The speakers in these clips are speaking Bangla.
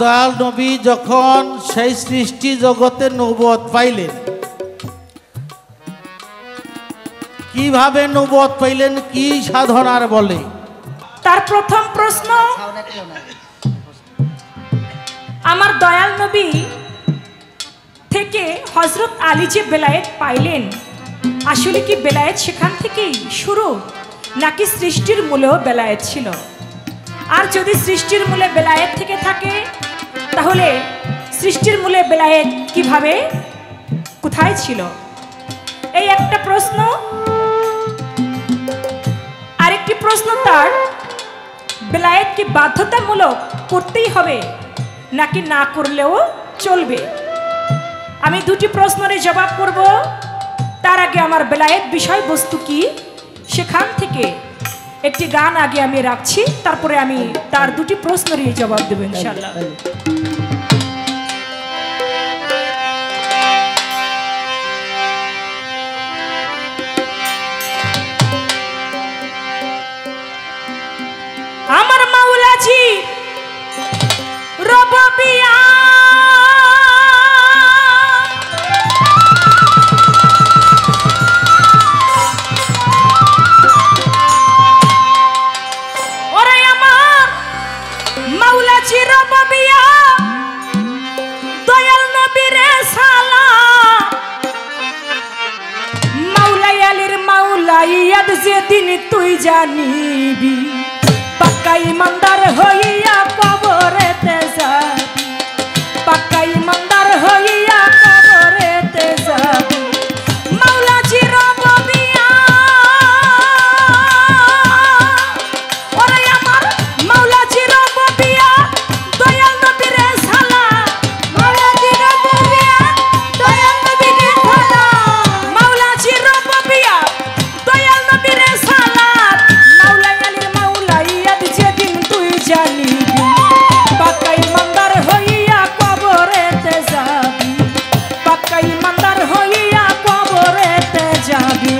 দয়াল নবী যখন সেই সৃষ্টি জগতে নবুয়ত পাইলেন, কিভাবে নবুয়ত পাইলেন, কি সাধনার বলে? তার প্রথম প্রশ্ন, আমার দয়াল নবী থেকে হযরত আলী যে বেলায়েত পাইলেন, আসলে কি বেলায়েত সেখান থেকেই শুরু, নাকি সৃষ্টির মূলেও বেলায়েত ছিল? আর যদি সৃষ্টির মূলে বেলায়েত থেকে থাকে, তাহলে সৃষ্টির মূলে বেলায়েত কিভাবে, কোথায় ছিল? এই একটা প্রশ্ন। আরেকটি প্রশ্ন তার, বেলায়েত কি বাধ্যতামূলক করতেই হবে নাকি না করলেও চলবে? আমি দুটি প্রশ্নের জবাব করব। তার আগে আমার বেলায়েত বিষয়বস্তু কি, সেখান থেকে একটি গান আগে আমি রাখছি, তারপরে আমি তার দুটি প্রশ্নেরই জবাব দেব ইনশাআল্লাহ। আমার মাওলাজি রববিয়া দয়াল নবীরে সালাম, মাওলাই আলীর মাওলাইয়াত যেদিন তুই জানিবি, পাক্কা ইমানদার হইয়া কবরেতে যাবি, পাক্কা ইমানদার হইয়া কবরেতে যাবি। মাওলাজি রববিয়া, ওরে আমার মাওলাজি রববিয়া, দয়াল নবীরে সালাম, মাওলাজি রববিয়া, দয়াল নবীরে সালাম, মাওলাজি রববিয়া, দয়াল নবীরে সালাম, মাওলাই আলীর মাওলাইয়াত যেদিন তুই জানিবি, পাক্কা ইমানদার হইয়া কবরেতে যাবি, পাক্কা ইমানদার হইয়া কবরেতে যাবি।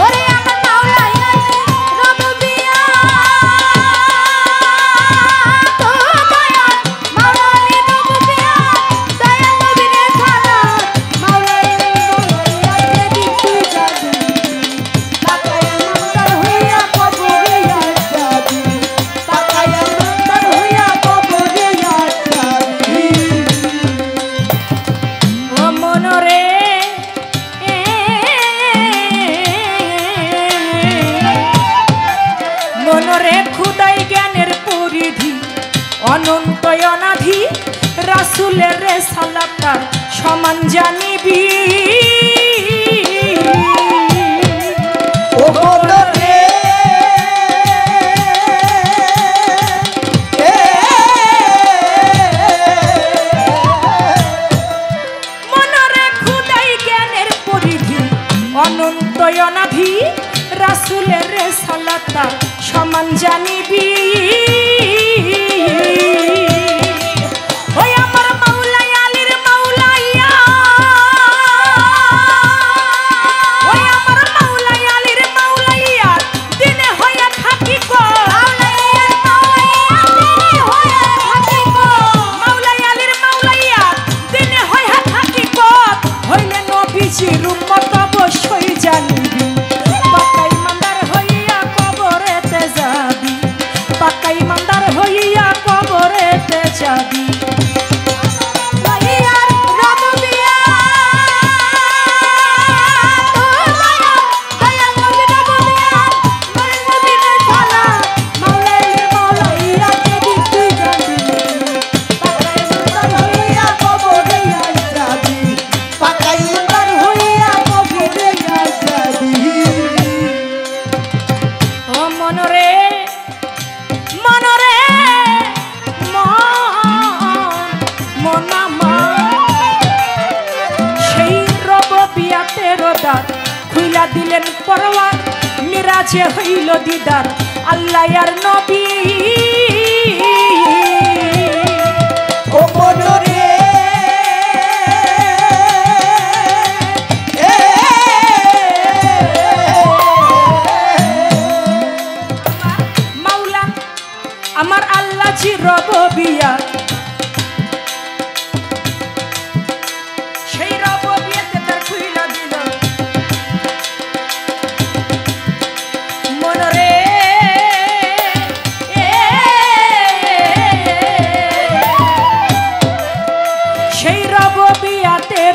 ওরে আমার মাওলাই আলীর রববিয়া, তো দয়াল মাওলাই রববিয়া, দয়াল নবীরে সালাম, মাওলাই আলীর যেদিন তুই জানিবি, পাক্কা ইমানদার হইয়া কবরে যাবি, পাক্কা ইমানদার হইয়া কবরে যাবি। ও মনরে মনরে খুদাই জ্ঞানের পরিধি, অনন্ত অনাধি, রাসূলের সালাতার সমান জানিবি। ও মনরে মনরে খুদাই জ্ঞানের পরিধি, অনন্ত অনাধি, রাসূলের সালাতার সমান জানিবি। ওই আমার মাওলাই আলীর মাওলাইয়া, ওই আমার মাওলাই আলীর মাওলাইয়া, দিনে হইয়া থাকি গো, মাওলাই আলীর মাওলাইয়া, দিনে হইয়া থাকি গো, মাওলাই আলীর মাওলাইয়া, দিনে হইয়া থাকি গো, হইলে নবীজির উম্মত অবশ্যই জানিবি, পাক্কা ইমানদার হইয়া কবরেতে যাবি, পাক্কা ইমানদার হইয়া কবরেতে যাবি। ও মনরে মনরে মন সেই রববিয়াতে রোদার খুইলা দিলেন পরওয়ার, মিরাজে হইল দিদার আল্লাহ আর নবী। ও মনরে মাওলা আমার আল্লাহ জি রববিয়া,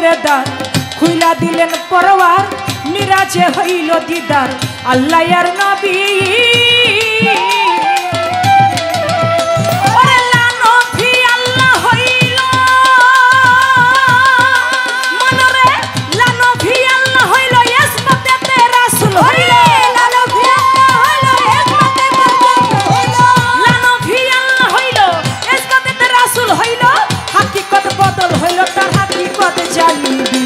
মনের দ্বার খুইলা দিলেন পরওয়ার মিরাজে হইল দিদার আল্লাহ আর নবী ওরে লানভি আল্লাহ হইল মনরে লানভি আল্লাহ হইল ইসমতে রাসূল হইল লানভি আল্লাহ হইল ইসমতে হইল লানভি আল্লাহ হইল ইসমতে রাসূল হইল হাকিকত বদল হইল তার হাকিকত জানিবি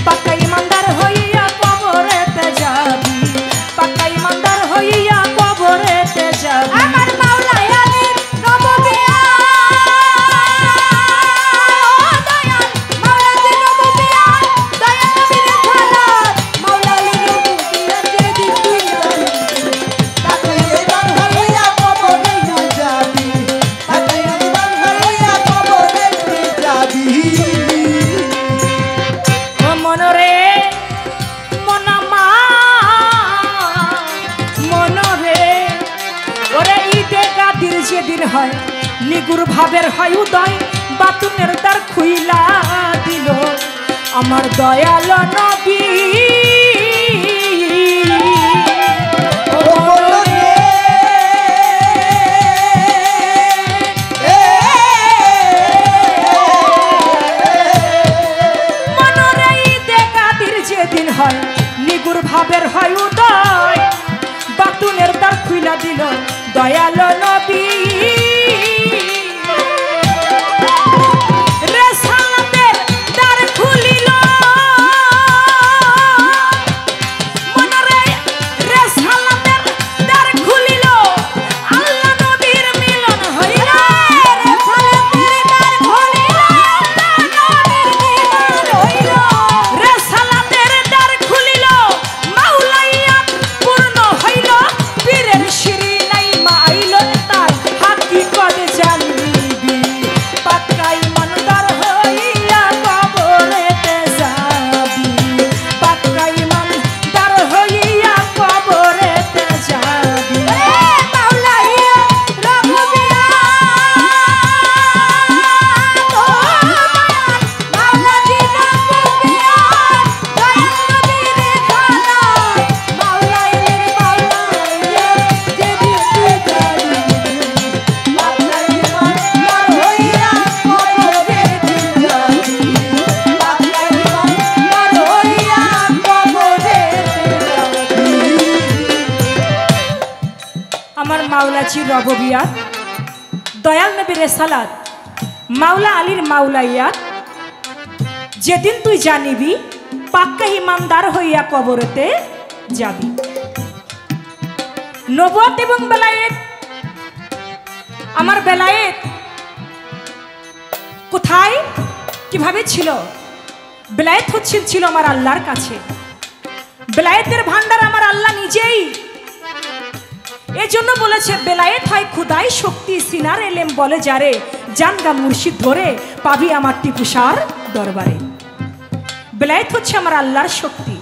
পাকা ইমানদার হইয়া কবরেতে যাবি পাকা ইমানদার হইয়া কবরেতে যাবি আমার মাওলা আলীর নববিয়া দয়াল মাওলা আলীর নববিয়া দয়াল নবীর খালাত মাওলা আলীর নববিয়া যেদি তুই পাকা ইমান হইয়া কবরেতে যাবি পাকা ইমান হইয়া কবরেতে যাবি ও মনরে মনামা মনরে ওরে ঈদে গাদির যেদিন হয় নিগুর ভাবের হয় উদয় বাতুনের দ্বার খুইলা দিল আমার দয়াল নবী ও মনরে মনরে ঈদে গাদির যেদিন হয় নিগুর ভাবের হয় উদয় বাতুনের দ্বার খুইলা দিল দয়াল নবী রেসালাতের দ্বার খুলিল মনরে রেসালাতের দ্বার খুলিল আল্লাহ নবীর মিলন হইল রেসালাতের দ্বার খুলিল রেসালাতের দ্বার খুলিল মাওলাইয়া পূর্ণ হইল পীরের শিরিনাই মাইল তার হাকিকত জানিবি পাক্কা ইমানদার হইয়া কবরেতে যাবি পাক্কা ইমানদার হইয়া কবরেতে যাবি মাওলাইয়া রববিয়া মাওলা জিনা রববিয়া দয়াল নবীর খালাত মাওলাইয়ের মাওলাইয়া যেদি তুই যাবি পাকা ইমান হইয়া কবরেতে যাবি পাকা ইমান হইয়া কবরেতে যাবি আমার মাওলাজি রববিয়া দয়াল নবীর সালাত মাওলা আলীর মাওলাইয়াত যেদিন তুই জানিবি পাক্কা ইমানদার হইয়া কবরেতে যাবি নবুয়ত এবং বেলায়েত আমার বেলায়েত কোথায় কিভাবে ছিল বেলায়েত ছিল আমার আল্লাহর কাছে বেলায়েতের ভান্ডার আমার আল্লাহ নিজেই এজন্য বলেছে বেলায়েত হয় খুদাই শক্তি সিনার এলেম বলে যারে জানগা মুর্শিদ ধরে পাবি আমার টিপুসার দরবারে বেলায়েত হচ্ছে আমার আল্লাহর শক্তি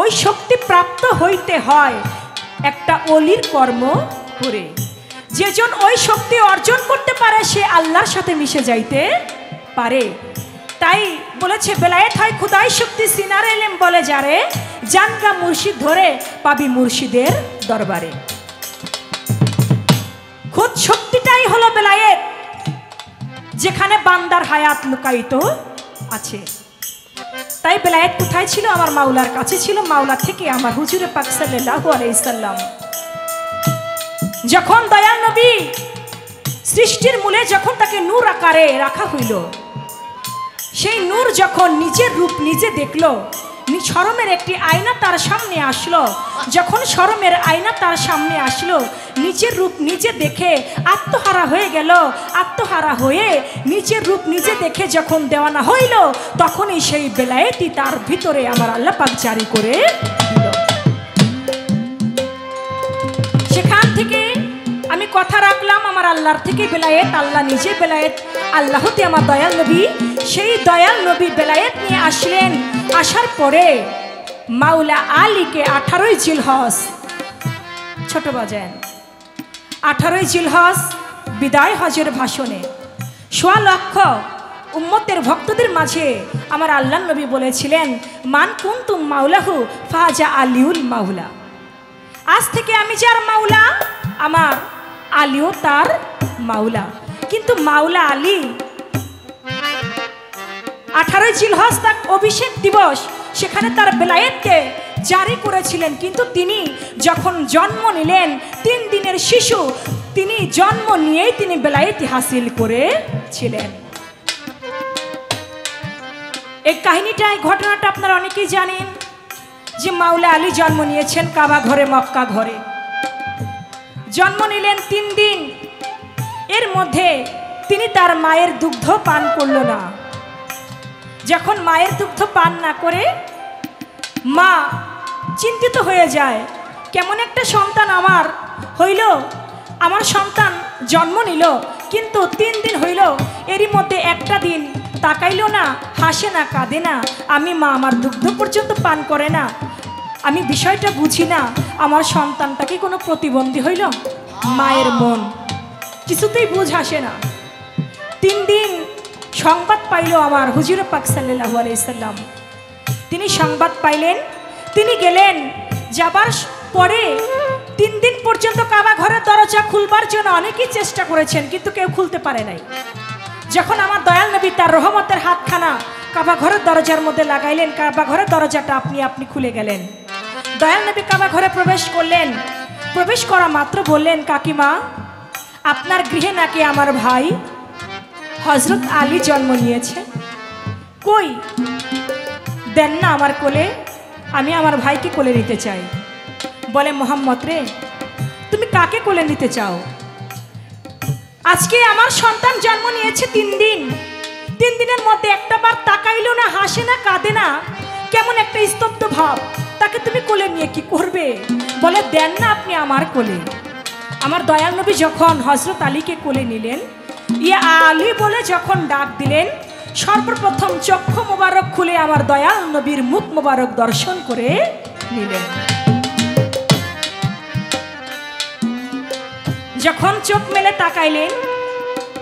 ওই শক্তি প্রাপ্ত হইতে হয় একটা অলির কর্ম করে যেজন ওই শক্তি অর্জন করতে পারে সে আল্লাহর সাথে মিশে যাইতে পারে তাই বলেছে বেলায়েত হয় খুদাই শক্তি সিনার এলেম বলে যারে জানগা মুর্শিদ ধরে পাবি মুর্শিদের দরবারে খুদ শক্তিটাই হলো বেলায়েত যেখানে বান্দার হায়াত লুকায়িত আছে তাই বেলায়েত কোথায় ছিল আমার মাওলার কাছে ছিল মাওলা থেকে আমার হুজুরে পাক সাল্লাল্লাহু আলাইহি সাল্লাম যখন দয়াল নবী সৃষ্টির মূলে যখন তাকে নূর আকারে রাখা হইল সেই নূর যখন নিজের রূপ নিজে দেখলো শরমের একটি আয়না তার সামনে আসলো যখন শরমের আয়না তার সামনে আসলো নিজের রূপ নিজে দেখে আত্মহারা হয়ে গেল আত্মহারা হয়ে নিজের রূপ নিজে দেখে যখন দেওয়ানা হইল তখনই সেই বেলায়েতই তার ভিতরে আমার আল্লাহ পাক জারি করে দিল সেখান থেকে আমি কথা রাখলাম আমার আল্লাহর থেকে বেলায়েত আল্লাহ নিজে বেলায়েত আল্লাহতে আমার দয়াল নবী সেই দয়াল নবী বেলায়েত নিয়ে আসলেন আসার পরে মাওলা আলীকে 18ই জিলহজ ছোট বাজেন 18ই জিলহজ বিদায় হজের ভাষণে 1.25 লক্ষ উম্মতের ভক্তদের মাঝে আমার আল্লাহ নবী বলেছিলেন, মান কুনতুম মাওলাহু ফাজা আলিউল মাওলা। আজ থেকে আমি যার মাওলা, আমার আলীও তার মাওলা। কিন্তু মাওলা আলী 18 জিলহজ তার অভিষেক দিবস, সেখানে তার বেলায়েতকে জারি করেছিলেন। কিন্তু তিনি যখন জন্ম নিলেন, 3 দিনের শিশু, তিনি জন্ম নিয়েই তিনি বেলায়েতি হাসিল করেছিলেন। এই কাহিনীটা, এই ঘটনাটা আপনারা অনেকেই জানেন যে মাওলা আলী জন্ম নিয়েছেন কাবা ঘরে, মক্কা ঘরে। জন্ম নিলেন 3 দিন, এর মধ্যে তিনি তার মায়ের দুগ্ধ পান করল না। যখন মায়ের দুগ্ধ পান না করে মা চিন্তিত হয়ে যায়, কেমন একটা সন্তান আমার হইল, আমার সন্তান জন্ম নিল, কিন্তু 3 দিন হইল, এরই মধ্যে একটা দিন তাকাইল না, হাসে না, কাঁদে না, আমি মা আমার দুগ্ধ পর্যন্ত পান করে না, আমি বিষয়টা বুঝি না, আমার সন্তানটা কি কোনো প্রতিবন্ধী হইল? মায়ের মন কিছুতেই বুঝ আসে না। 3 দিন সংবাদ পাইল আমার হুজুর পাক সাল্লাল্লাহু আলাইহি সাল্লাম। তিনি সংবাদ পাইলেন, তিনি গেলেন। যাবার পরে 3 দিন পর্যন্ত কাবা ঘরের দরজা খুলবার জন্য অনেকেই চেষ্টা করেছেন, কিন্তু কেউ খুলতে পারে নাই। যখন আমার দয়াল নবী তার রহমতের হাতখানা কাবা ঘরের দরজার মধ্যে লাগাইলেন, কাবা ঘরের দরজাটা আপনি আপনি খুলে গেলেন। দয়াল নবী কাবা ঘরে প্রবেশ করলেন। প্রবেশ করা মাত্র বললেন, কাকিমা, আপনার গৃহে নাকি আমার ভাই হযরত আলী জন্ম নিয়েছে, কই দেন না আমার কোলে, আমি আমার ভাইকে কোলে নিতে চাই। বলে, মোহাম্মদ রে, তুমি কাকে কোলে নিতে চাও? আজকে আমার সন্তান জন্ম নিয়েছে 3 দিন, 3 দিনের মধ্যে একটা বার তাকাইলো না, হাসে না, কাঁদে না, কেমন একটা স্তব্ধ ভাব, তাকে তুমি কোলে নিয়ে কি করবে? বলে, দেন না আপনি আমার কোলে। আমার দয়াল নবী যখন হযরত আলীকে কোলে নিলেন, ইয়া আলী বলে যখন ডাক দিলেন, সর্বপ্রথম চক্ষু মোবারক খুলে আমার দয়াল নবীর মুখ মোবারক দর্শন করে নিলেন। যখন চোখ মেলে তাকাইলেন,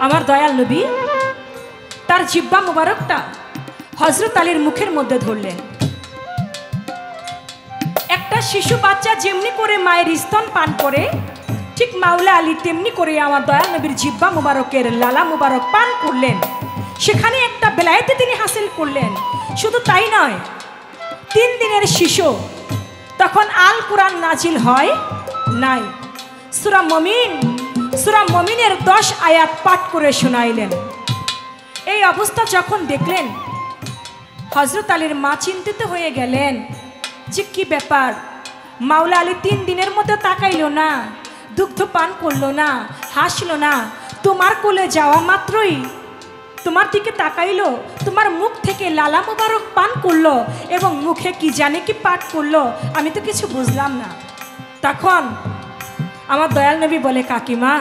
আমার দয়াল নবী তার জিহ্বা মোবারকটা হযরত আলীর মুখের মধ্যে ধরলেন। একটা শিশু বাচ্চা যেমনি করে মায়ের স্তন পান করে, ঠিক মাওলা আলী তেমনি করে আমার দয়াল নবীর জিহ্বা মুবারকের লালা মুবারক পান করলেন। সেখানে একটা বেলায়েতে তিনি হাসিল করলেন। শুধু তাই নয়, 3 দিনের শিশু, তখন আল কোরআন নাজিল হয় নাই। সূরা মুমিনের 10 আয়াত পাঠ করে শোনাইলেন। এই অবস্থা যখন দেখলেন, হযরত আলীর মা চিন্তিত হয়ে গেলেন যে কি ব্যাপার, মাওলা আলী 3 দিনের মধ্যে তাকাইল না, দুগ্ধ পান করলো না, হাসলো না, তোমার কোলে যাওয়া মাত্রই তোমার দিকে তাকাইলো, তোমার মুখ থেকে লালা মুবারক পান করলো এবং মুখে কি জানে কি পাঠ করলো, আমি তো কিছু বুঝলাম না। তখন আমার দয়াল নবী বলে, কাকিমা,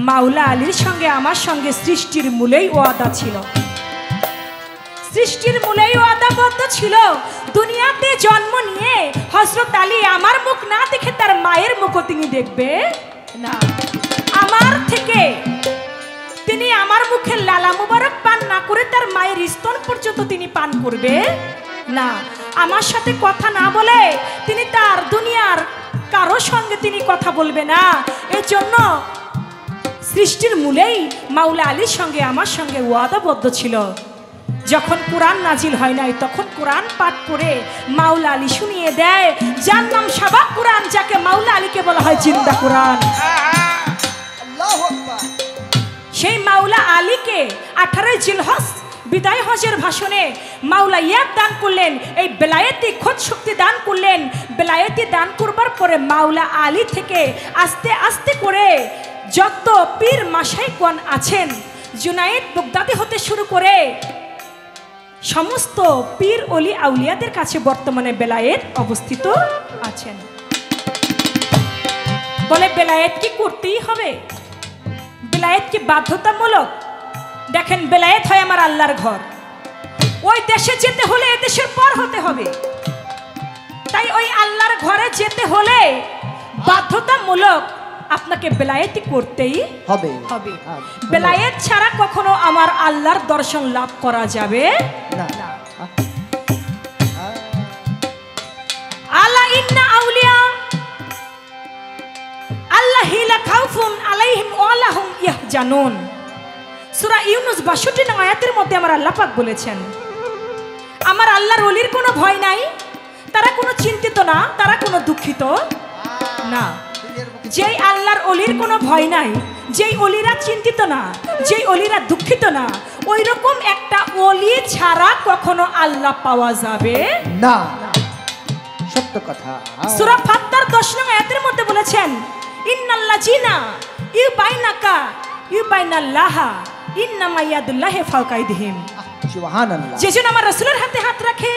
মাওলা আলীর সঙ্গে আমার সঙ্গে সৃষ্টির মূলেই ওয়াদা ছিল, সৃষ্টির মূলেই ওয়াদাবদ্ধ ছিল। দুনিয়াতে জন্ম নিয়ে হযরত আলী আমার মুখ না দেখে তার মায়ের মুখও তিনি দেখবে না। আমার থেকে তিনি আমার মুখে লালা মুবারক পান না করে তার মায়ের স্তন পর্যন্ত তিনি পান করবে না। আমার সাথে কথা না বলে তিনি তার দুনিয়ার কারো সঙ্গে তিনি কথা বলবে না। এর জন্য সৃষ্টির মূলেই মাওলা আলীর সঙ্গে আমার সঙ্গে ওয়াদাবদ্ধ ছিল। যখন কোরআন নাজিল হয় নাই, তখন কোরআন পাঠ করে মাওলা আলী শুনিয়ে দেয়, যার নাম সাবাক কোরআন, যাকে মাওলা আলীকে বলা হয় জিন্দা কোরআন। সেই মাওলা আলীকে 18 জিলহজ বিদায় হজের ভাষণে মাওলা ইয়াদ দান করলেন, এই বেলায়েতি খোঁজ শক্তি দান করলেন। বেলায়েতি দান করবার পরে মাওলা আলী থেকে আস্তে আস্তে করে যত পীর মাশাইখগণ আছেন, জুনায়েদ বাগদাদি হতে শুরু করে সমস্ত পীর ওলি আউলিয়াদের কাছে বর্তমানে বেলায়েত অবস্থিত আছেন। বলে, বেলায়েত কি করতেই হবে? বেলায়েত কি বাধ্যতামূলক? দেখেন, বেলায়েত হয় আমার আল্লাহর ঘর। ওই দেশে যেতে হলে এ দেশের পর হতে হবে। তাই ওই আল্লাহর ঘরে যেতে হলে বাধ্যতামূলক আপনাকে বেলায়েতি করতেই হবে হবে। বেলায়েত ছাড়া কখনো আমার আল্লাহর দর্শন লাভ করা যাবে না। না। আলা ইন্না আউলিয়া আল্লাহি লা খাউফুন আলাইহিম ওয়া লা হুম ইয়াহজানুন। সূরা ইউনূস ৬২ নং আয়াতের মধ্যে আমার আল্লাহ পাক বলেছেন, আমার আল্লাহর ওলির কোনো ভয় নাই, তারা কোনো চিন্তিত না, তারা কোনো দুঃখিত না। যেই আল্লাহর ওলির কোনো ভয় নাই, যেই ওলিরা চিন্তিত না, যেই ওলিরা দুঃখিত না, ওই রকম একটা ওলি ছাড়া কখনো আল্লাহ পাওয়া যাবে না। সত্য কথা। সূরা ফাত্তার ১০ নং আয়াতের মধ্যে বলেছেন, ইন্নাল্লাযিনা ইউবাইনাকা ইউবাইনাল্লাহা ইন্নামা ইয়াদুল্লাহি ফাওকা আইদিহিম। সুবহানাল্লাহ। যে যেন আমার রাসূলের হাতে হাত রাখে,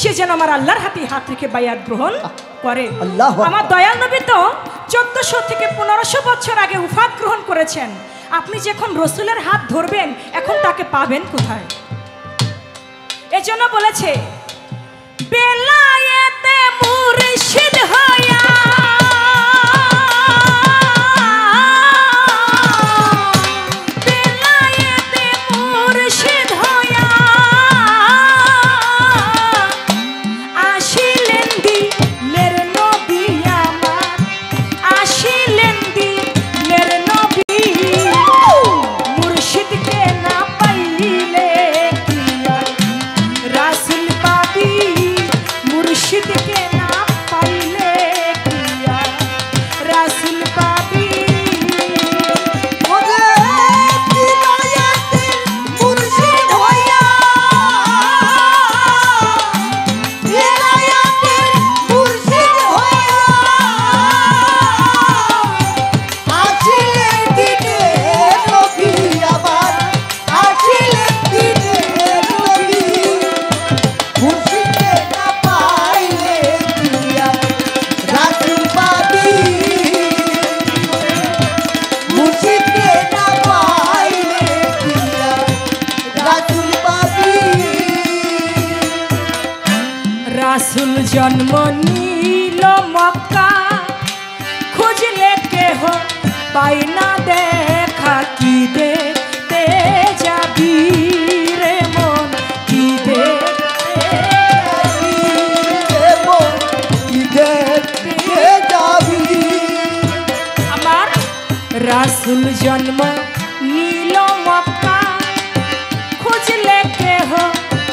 সে যেন আমার আল্লাহর হাতে হাত রেখে বায়াত গ্রহণ করে। আল্লাহু আকবার। আমার দয়াল নবী তো ১৪০০ থেকে ১৫০০ বছর আগে উফাত গ্রহণ করেছেন। আপনি যখন রাসূলের হাত ধরবেন, এখন তাকে পাবেন কোথায়? এজন্য বলেছে, বেলায়েতে মুর্শিদ হইয়া বেলায়েতে মুর্শিদ হইয়া আসিলেন দিনের নবী আমার, আসিলেন দিনের নবী। মুর্শিদকে না পাইলে কি আর রাসূল পাবি, মুর্শিদকে না পাইলে কি আর রাসূল পাবি। ওরে বিলায়েতে মুর্শিদ হইয়া, বিলায়েতে মুর্শিদ হইয়া আসিলেন দিনের নবী আমার, আসিলেন দিনের নবী। মুর্শিদকে না পাইলে কি আর রাসূল পাবি, মুর্শিদকে না পাইলে কি আর রাসূল পাবি। রাসূল জন্ম নিল মক্কা, খুঁজলে কেহ পাই না দেখা, কি দেখতে যাবি রে মন, কি দেখতে যাবি এ মন কি দেখতে যাবি। আমার রাসূল জন্ম নিল মক্কা, খুঁজলে কেহ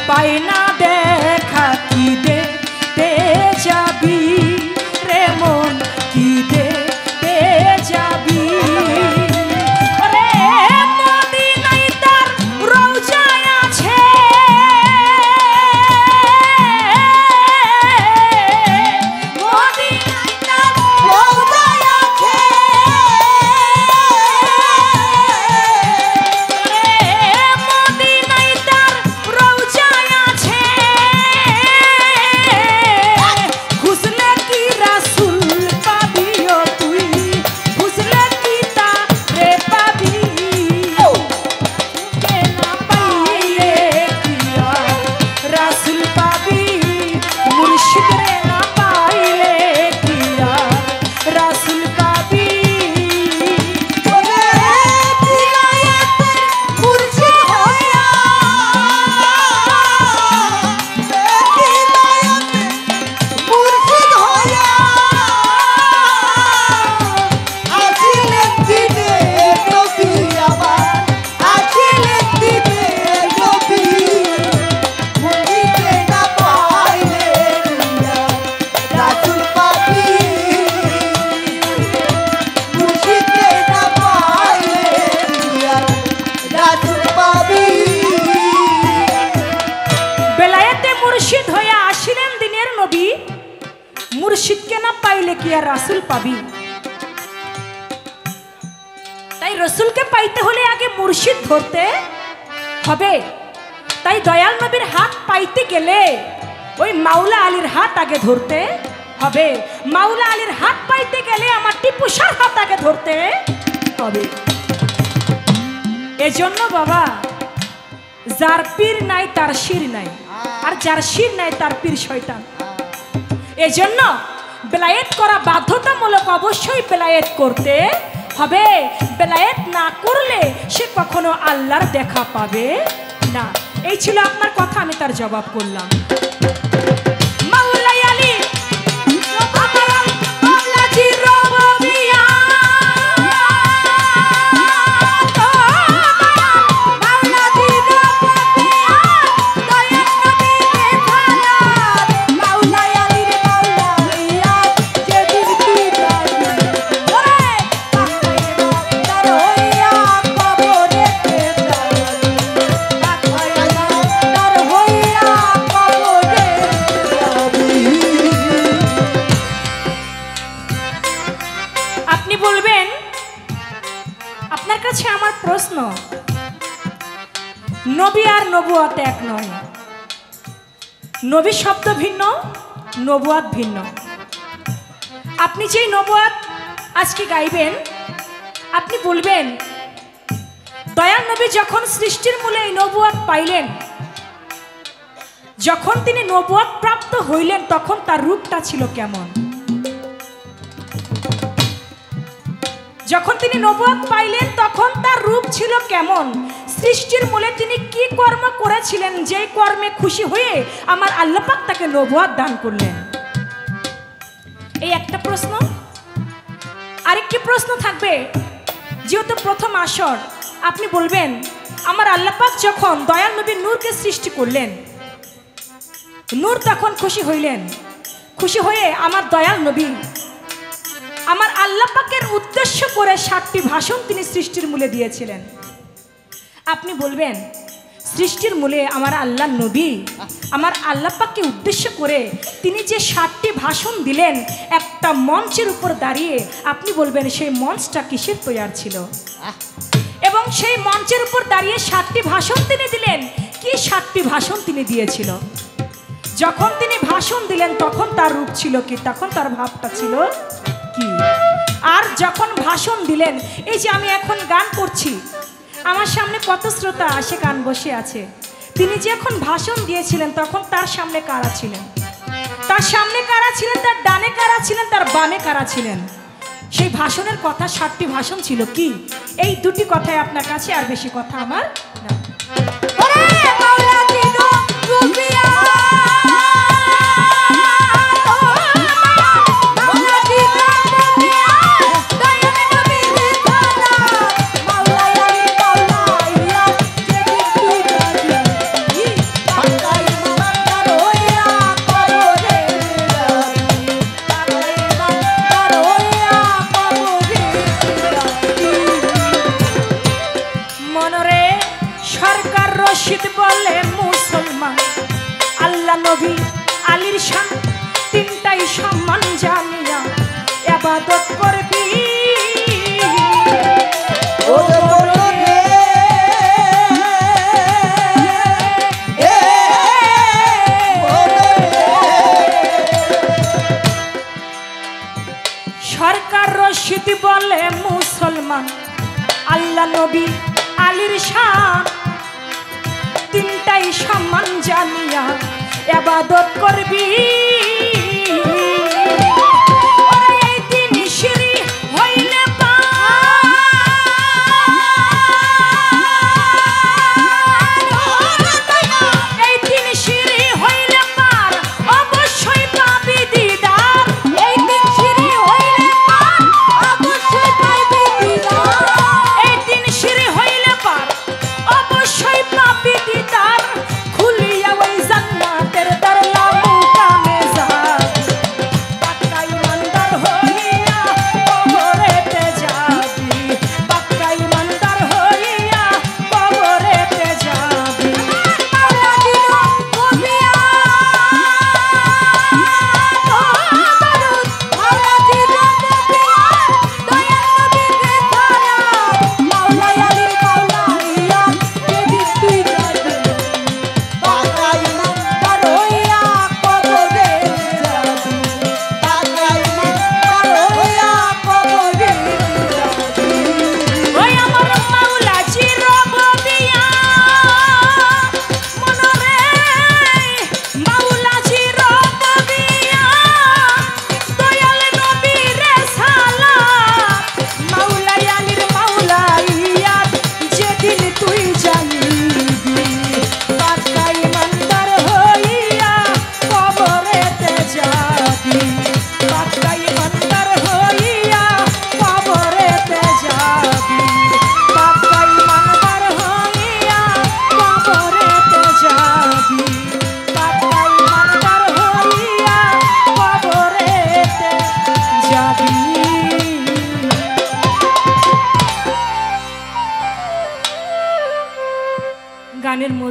পাই না দেখা, কি দেখতে যাবি রে মন, কি দেখতে যাবি। ওরে মদিনায় তার রওজা আছে, মদিনায় তার রওজা আছে, মদিনায় তার রওজা আছে, খুঁজলে কি রাসূল পাবি ও তুই, খুঁজলে কি তারে পাবি। কে না পাইলে কি আর রাসূল পাবি, মুর্শিদরে না পাইলে কি আর রাসূল পাবি। ওরে বিলায়েতে মুর্শিদ হইয়া, বিলায়েতে মুর্শিদ হইয়া আসিলেন দিনের নবী আমার, আসিলেন দিনের নবী। মুর্শিদকে না পাইলে কি আর রাসূল পাবি, মুর্শিদকে না পাইলে কি আর রাসূল পাবি। বেলায়েতে মুর্শিদ হইয়া আসিলেন দিনের নবী, মুর্শিদকে না পাইলে কি আর রাসূল পাবি। তাই রাসূলকে পাইতে হলে আগে মুর্শিদ ধরতে হবে। তাই দয়াল নবীর হাত পাইতে গেলে ওই মাওলা আলীর হাত আগে ধরতে হবে। মাওলা আলীর হাত পাইতে গেলে আমার টিপু শাহর হাত আগে ধরতে হবে। এজন্য বাবা, যার পীর নাই তার শির নাই, আর যার শির নাই তার পীর শয়তান। এজন্য বেলায়েত করা বাধ্যতামূলক, অবশ্যই বেলায়েত করতে হবে। বেলায়েত না করলে সে কখনো আল্লাহর দেখা পাবে না। এই ছিল আপনার কথা, আমি তার জবাব করলাম। মাওলাই আলী আমার মাওলাজি রবিয়া আমার প্রশ্ন, নবী আর নবুয়াত এক নয়। নবী শব্দ ভিন্ন, নবুয়াত ভিন্ন। আপনি যেই নবুয়াত আজকে গাইবেন, আপনি বলবেন দয়াল নবী যখন সৃষ্টির মূলে এই নবুয়াত পাইলেন, যখন তিনি নবুয়াত প্রাপ্ত হইলেন, তখন তার রূপটা ছিল কেমন? যখন তিনি নবুয়াত পাইলেন তখন তার রূপ ছিল কেমন? সৃষ্টির মূলে তিনি কি কর্ম করেছিলেন, যেই কর্মে খুশি হয়ে আমার আল্লাহ পাক তাকে নবুয়াত দান করলেন? এই একটা প্রশ্ন। আরেকটি প্রশ্ন থাকবে, যেহেতু প্রথম আসর, আপনি বলবেন আমার আল্লাহ পাক যখন দয়াল নবী নূরকে সৃষ্টি করলেন, নূর তখন খুশি হইলেন, খুশি হয়ে আমার দয়াল নবী আমার আল্লাহ পাকের উদ্দেশ্য করে 7টি ভাষণ তিনি সৃষ্টির মূলে দিয়েছিলেন। আপনি বলবেন সৃষ্টির মূলে আমার আল্লাহ নবী আমার আল্লাহ পাককে উদ্দেশ্য করে তিনি যে 7টি ভাষণ দিলেন একটা মঞ্চের উপর দাঁড়িয়ে, আপনি বলবেন সেই মঞ্চটা কিসের তৈয়ার ছিল? এবং সেই মঞ্চের উপর দাঁড়িয়ে 7টি ভাষণ তিনি দিলেন, কি 7টি ভাষণ তিনি দিয়েছিল? যখন তিনি ভাষণ দিলেন তখন তার রূপ ছিল কি, তখন তার ভাবটা ছিল কি? আর যখন ভাষণ দিলেন, এই যে আমি এখন গান করছি, আমার সামনে কত শ্রোতা আসে গান বসে আছে, তিনি যে এখন ভাষণ দিয়েছিলেন তখন তার সামনে কারা ছিলেন? তার সামনে কারা ছিলেন, তার ডানে কারা ছিলেন, তার বামে কারা ছিলেন? সেই ভাষণের কথা 7টি ভাষণ ছিল কি? এই দুটি কথাই আপনার কাছে, আর বেশি কথা আমার না। বলে মুসলমান আল্লাহ নবী আলীর শান তিনটাই সম্মান জানিয়া ইবাদত করবি। সরকার রশিদ বলে মুসলমান আল্লাহ নবী আলীর শান তিনটাই সম্মান জানিয়া ইবাদত করবি। খুলিয়া ওই জান্নাতের দরজা মুকামে যা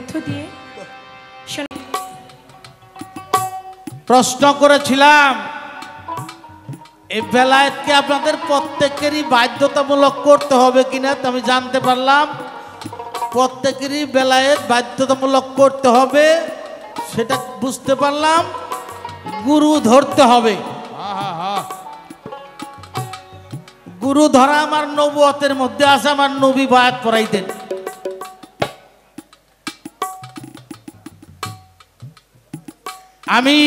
মধ্য দিয়ে প্রশ্ন করেছিলাম এই বেলায়েতকে আপনাদের প্রত্যেকেরই বাধ্যতামূলক করতে হবে কিনা, তো আমি জানতে পারলাম প্রত্যেকেরই বেলায়েত বাধ্যতামূলক করতে হবে, সেটা বুঝতে পারলাম। গুরু ধরতে হবে, গুরু ধরা আমার নবুয়তের মধ্যে আছে। আমার নবী বায়াত পড়াইতেন। আমি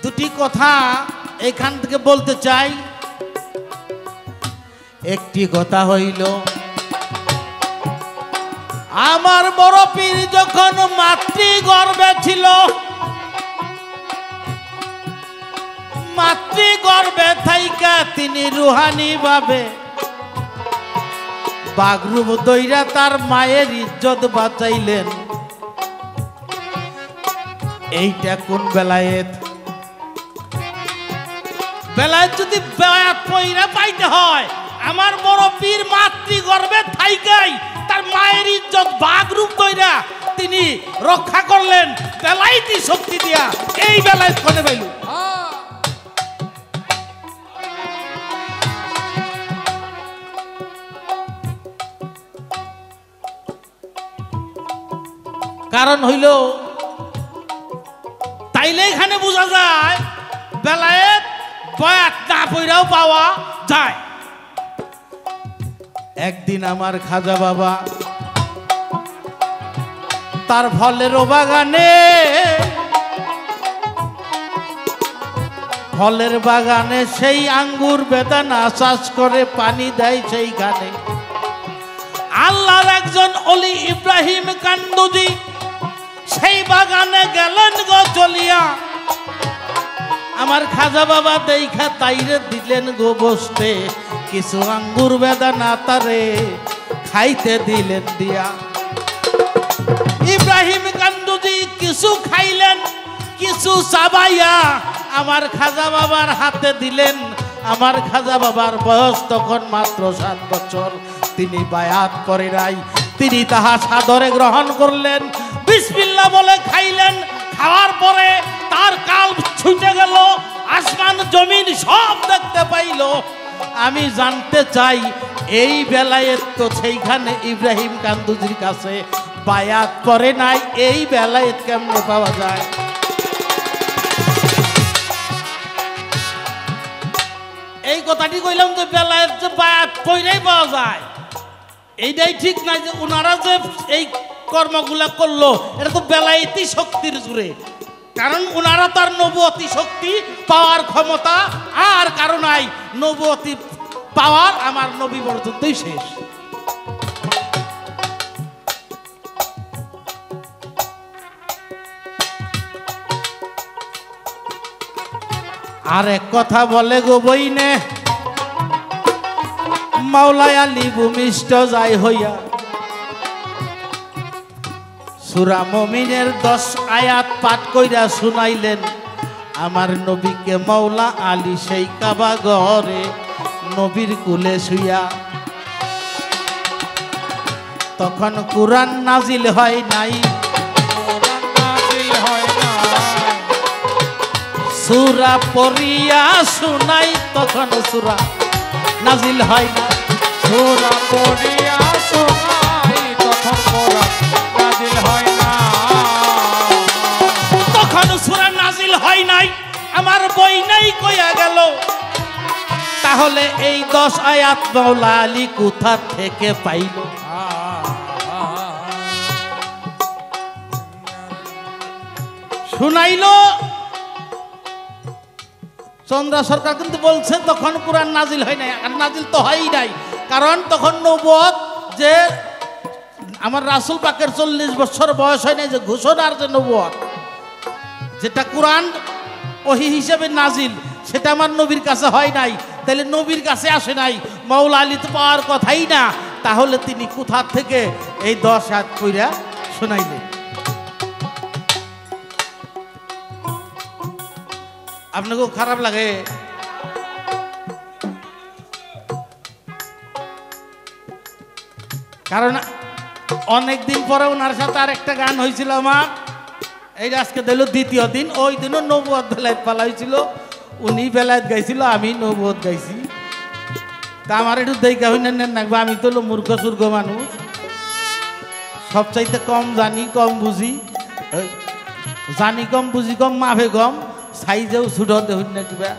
দুটি কথা এখান থেকে বলতে চাই। একটি কথা হইল, আমার বড় পীর যখন মাতৃগর্ভে ছিল, মাতৃগর্ভে থাইকা তিনি রুহানি ভাবে বাগরুম দইরা তার মায়ের ইজ্জত বাঁচাইলেন। এইটা কোন বেলায়েত? বেলায়েত যদি বেলায়েত পয়রা পাইতে হয়, আমার বড় পীর মাতৃগর্ভে থাইকাই তার মায়ের ইজ্জত বাগরুম দইরা তিনি রক্ষা করলেন বেলায়েতি শক্তি দিয়া। এই বেলায়েত কোনে পাইল? কারণ হইল, তাইলে এখানে বোঝা যায় বেলায়েত বয়াত না পইরাও পাওয়া যায়। একদিন আমার খাজা বাবা তার ফলের বাগানে সেই আঙ্গুর বেদানা চাষ করে পানি দেয় সেইখানে। আল্লাহর একজন অলি ইব্রাহিম কান্দুজি সেই বাগানে গেলেন গো চলিয়া। আমার খাজা বাবা দেখা তাইরে দিলেন গো বসতে, কিছু আঙ্গুর বেদানা তারে খাইতে দিলেন দিয়া। ইব্রাহিম কান্দুজি কিছু খাইলেন, কিছু চাবাইয়া আমার খাজা বাবার হাতে দিলেন। আমার খাজা বাবার বয়স তখন মাত্র 7 বছর। তিনি বায়াত করে নাই, তিনি তাহা সাদরে গ্রহণ করলেন, বিসমিল্লাহ বলে খাইলেন। খাওয়ার পরে তার কাল ছুটে গেল, আসমান জমিন সব দেখতে পাইল। আমি জানতে চাই এই বেলায়েত তো সেইখানে ইব্রাহিম কান্দুজির কাছে বায়াত করে নাই, এই বেলায়েত কেমনে পাওয়া যায়? এই কথাটি কইলাম যে বেলায়েত যে বায়াত কইরাই পাওয়া যায়, এইটাই ঠিক নাই যে ওনারা যে এই কর্মগুলা করলো এটা তো বেলায়েতি শক্তির জোরে। কারণ ওনারা তার নবুয়তি শক্তি পাওয়ার ক্ষমতা আর কারো নাই। নবুয়তি পাওয়ার আমার নবী পর্যন্তই শেষ। আর এক কথা বলে গো বইনে, মাওলাই আলী ভূমিষ্ঠ যাই হইয়া সূরা মুমিনের 10 আয়াত পাঠ কইরা শুনাইলেন আমার নবীকে। মাওলা আলী সেই কাবা ঘরে নবীর কুলে শুইয়া, তখন কুরআন নাজিল হয় নাই, সূরা পড়িয়া শুনাই, তখন সূরা নাজিল হয় না। সূরা পড়িয়া শুনাই, তখন কোরআন নাজিল হয় না। তখন সূরা নাজিল হয় নাই, আমার বই নাই কইয়া গেল। তাহলে এই 10 আয়াত মাওলা আলী কোথা থেকে পাইল? শুনাইল চন্দ্র সরকার, কিন্তু বলছে তখন কুরআন নাজিল হয় নাই। আর নাজিল তো হয়ই নাই, কারণ তখন নবুয়ত যে আমার রাসূল পাকের 40 বছর বয়স হয় নাই, যে ঘোষণার যে নবুয়ত যেটা কুরআন ওহী হিসেবে নাজিল, সেটা আমার নবীর কাছে হয় নাই। তাহলে নবীর কাছে আসে নাই, মাওলা আলী তো পাওয়ার কথাই না। তাহলে তিনি কোথা থেকে এই 10 আয়াত কইরা শোনাইলেন? আপনাকে খারাপ লাগে? কারণ অনেকদিন পরে ওনার সাথে আরেকটা গান হয়েছিল আমার, এই আজকে দিল দ্বিতীয় দিন। ওই দিনও নবুয়ত বেলায়েত পালা হয়েছিল, উনি বেলায়েত গাইছিল, আমি নবুয়ত গাইছি। তা আমার একটু দেখা হই নেন নাকবা, আমি তো মূর্খ সুর্খ মানুষ, সবচাইতে কম জানি কম বুঝি, জানি কম বুঝি কম মাফে কম, সাইজেও ছুটো দেখুন না কিবা,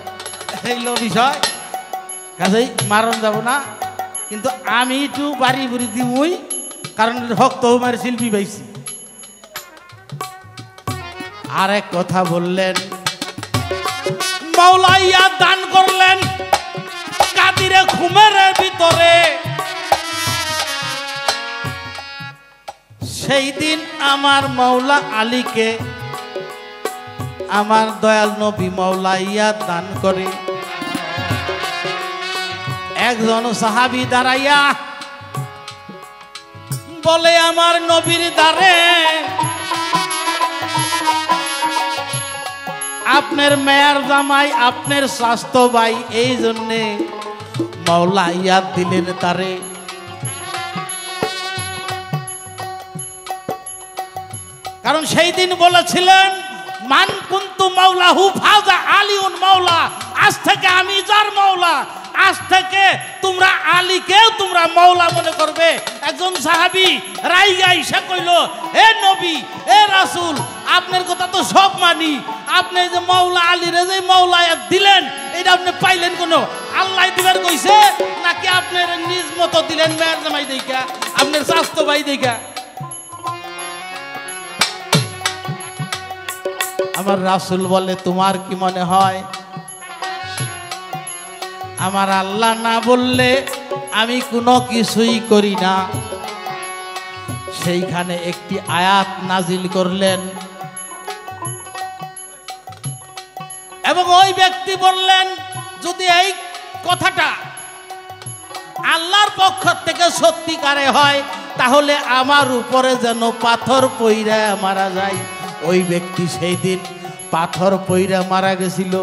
এইল বিষয় কাজেই মারণ যাব না। কিন্তু আমি একটু বাড়ি বুড়ি দিমুই, কারণ ভক্ত হুমার শিল্পী পাইছি। আর এক কথা বললেন, মাওলাইয়া দান করলেন কাদিরে ঘুমের ভিতরে। সেই দিন আমার মাওলা আলীকে আমার দয়াল নবী মাওলাইয়া দান করে। একজন সাহাবী দাঁড়াইয়া বলে, আমার নবীর দ্বারে আপনার মেয়ার জামাই, আপনার স্বাস্থ্য ভাই, এই জন্যে মাওলা ইয়াদ দিলেন তারে। কারণ সেই দিন বলেছিলেন, মান কুন্তু মাওলাহু ফাজা আলিউন মাওলা, আজ থেকে আমি যার মাওলা, আজ থেকে তোমরা আলীকেও তোমরা মাওলা মনে করবে। একজন সাহাবী রাইগা ইসা কইল, হে নবী, হে রাসূল, আপনার কথা তো সব মানি, আপনি যে মাওলা আলীরে যে মাওলায়াত দিলেন, এটা আপনি পাইলেন কোন? আল্লাহ দিবার কইছে নাকি আপনার নিজ মতো দিলেন? মেয়ের জামাই দেখা, আপনার স্বাস্থ্য ভাই দেখা? আমার রাসূল বলে, তোমার কি মনে হয় আমার আল্লাহ না বললে আমি কোনো কিছুই করি না? সেইখানে একটি আয়াত নাজিল করলেন এবং ওই ব্যক্তি বললেন, যদি এই কথাটা আল্লাহর পক্ষ থেকে সত্যিকারে হয়, তাহলে আমার উপরে যেন পাথর পইরা মারা যায়। ওই ব্যক্তি সেই দিন পাথর পইরা মারা গেছিল।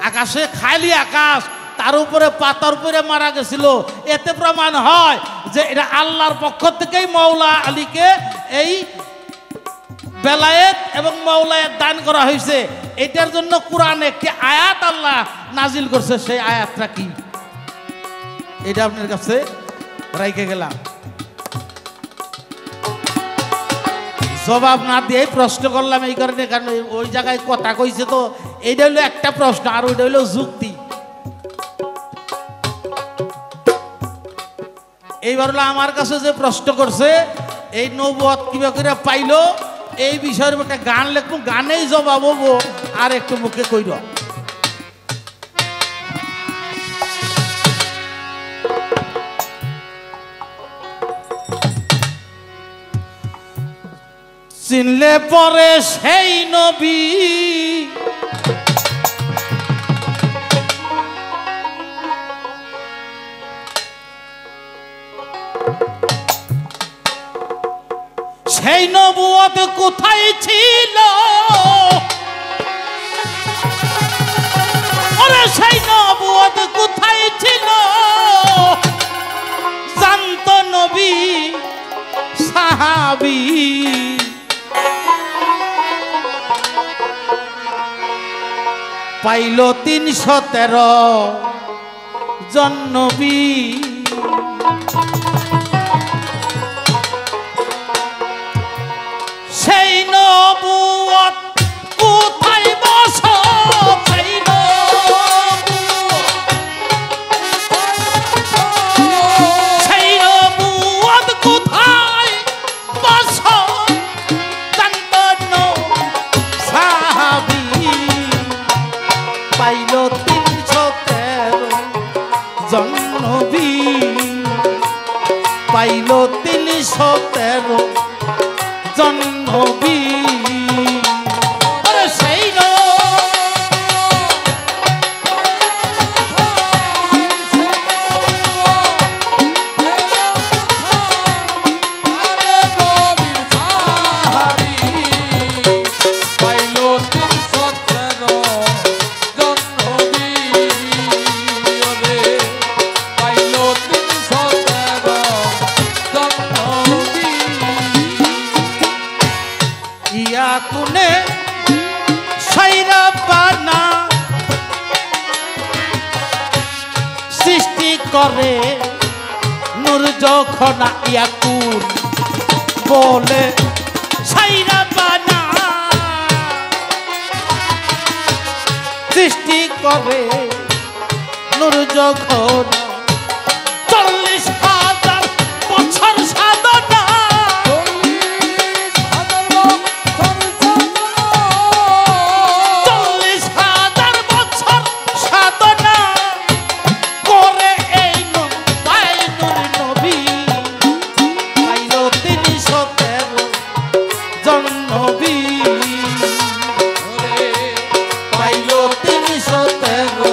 আকাশে খালি আকাশ, তার উপরে পাথর পইরা মারা গেছিল। এতে প্রমাণ হয় যে এটা আল্লাহর পক্ষ থেকেই মাওলা আলীকে এই বেলায়েত এবং মাওলায়াত দান করা হয়েছে। এটার জন্য কোরআনে একটি আয়াত আল্লাহ নাজিল করছে। সেই আয়াতটা কি, এটা আপনার কাছে রাইখে গেলাম। জবাব না দিয়ে প্রশ্ন করলাম এই কারণে, কারণ ওই জায়গায় কথা কইছে তো, এইটা হলো একটা প্রশ্ন, আর ওইটা হলো যুক্তি। এইবার হলো আমার কাছে যে প্রশ্ন করছে, এই নবুয়ত কিভাবে করে পাইলো, এই বিষয়ের একটা গান লিখবো, গানেই জবাব হবো, আর একটু মুখে কইর। চিনলে পরে সেই নবী, সেই নবুয়ত কোথায় ছিল? আরে সেই নবুয়ত কোথায় ছিল? জানতো নবী সাহাবী, পাইল ৩১৩ জন নবী। সেই নবুয়ত কোথায় বস? সেই নবুয়ত কোথায় বস? জানতো সাহাবী, পাইল ৩১৩ জন নবী, পাইল ৩১৩ জন নবী। আরে সেই আগুনে সাইরা বানা সৃষ্টি করে নূর যখন ইয়াকুন বলে সাইরা বানা সৃষ্টি করে নূর যখন 40,000 বছর সাধনা 40,000 বছর সাধনা করে এই নূর নবী পাইল 313 জন নবী পাইল 313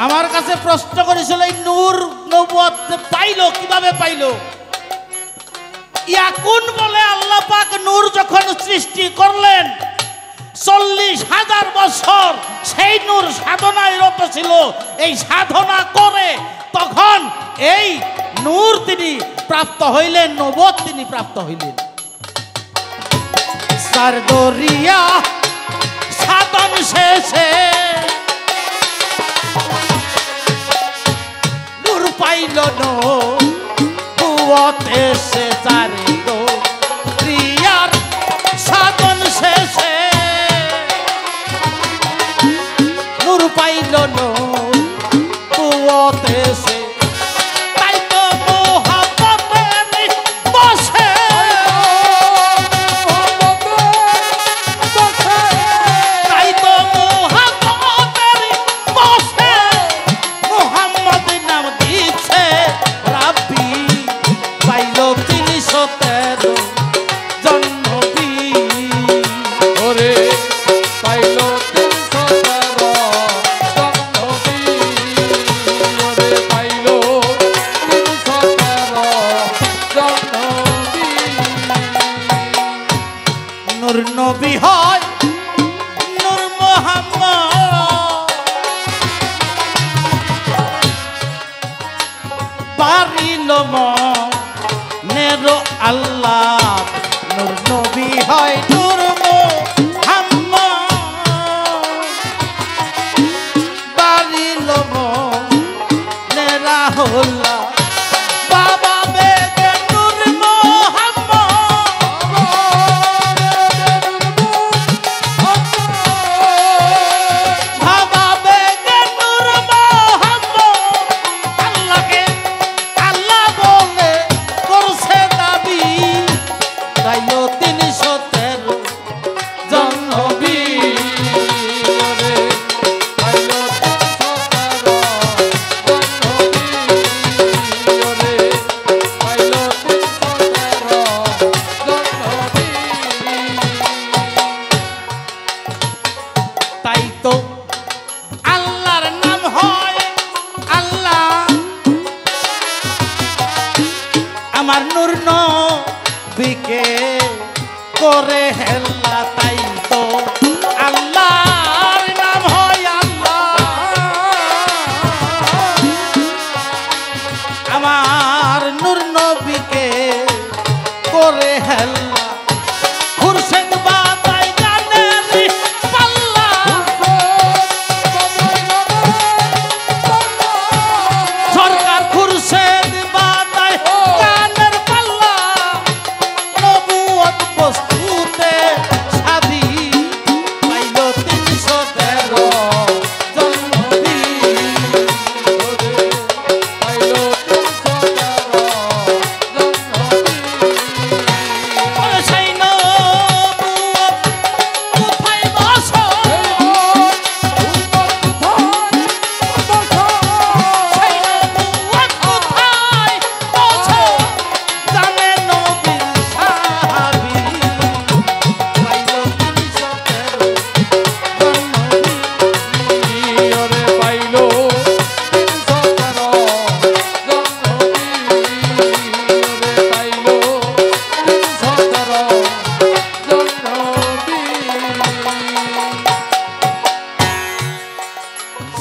আমার কাছে প্রশ্ন করেছিল এই নূর নবুয়ত পাইলো কিভাবে পাইলো ইয়াকুন বলে আল্লাহ পাক নূর যখন সৃষ্টি করলেন 40,000 বছর সেই নূর সাধনায় রত ছিল এই সাধনা করে তখন এই নূর তিনি প্রাপ্ত হইলেন নবুয়ত তিনি প্রাপ্ত হইলেন সারদরিয়া সাধন শেষে নূর পাইল নবুয়ত এসে চারিদরিয়ার সাধন শেষে নূর পাইল নবুয়ত এসে তাই তো মোহাম্মদের বসে তাই তো মোহাম্মদের বসে মোহাম্মদ নাম দিচ্ছে রাব্বি পাইল 313 জন নবী ওরে পাইল 313 জন নবী ওরে পাইল 313 জন নবী নূর নবী হয় নূর মোহাম্মদ পারিল মনের আল্লাহ নূর নবী হয় নূর মোহাম্মদ পারিল মনের আল্লাহ বাবা বেগে নূর মোহাম্মদ বাবা বেগে নূর মোহাম্মদ আল্লাহকে আল্লাহ বলে করছে দাবি তাইল 313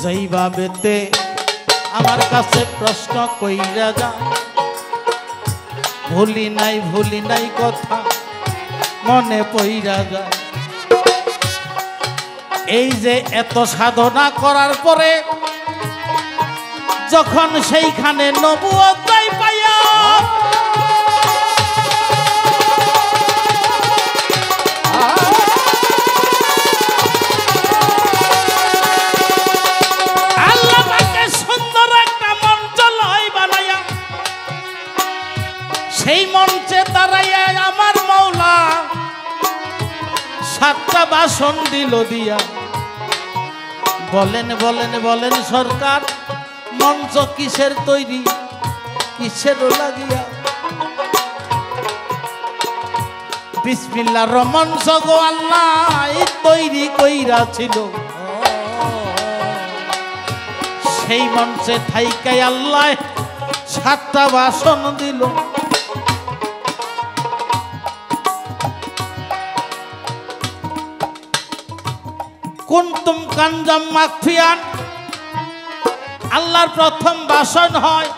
যেইভাবেতে আমার কাছে প্রশ্ন কইরা যায়, ভুলি নাই কথা মনে পইরা যায়। এই যে এত সাধনা করার পরে যখন সেইখানে নবুয়ত পাইয়া আল্লাহ পাকে সুন্দর একটা মঞ্চ লয় বানাইয়া, সেই মঞ্চে দাঁড়াইয়া আমার মাওলা 7টা বাসন দিল দিয়া। বলেন সরকার, মঞ্চ কিসের তৈরি, কিসের লাগিয়া? বিসমিল্লাহর মঞ্চ গো আল্লাহ তৈরি কইরা ছিল। সেই মঞ্চে থাইকাই আল্লাহ 7টা বাসন দিল। কুনতুম কানজাম মাকফিয়ান, আল্লাহর প্রথম বাসন হয়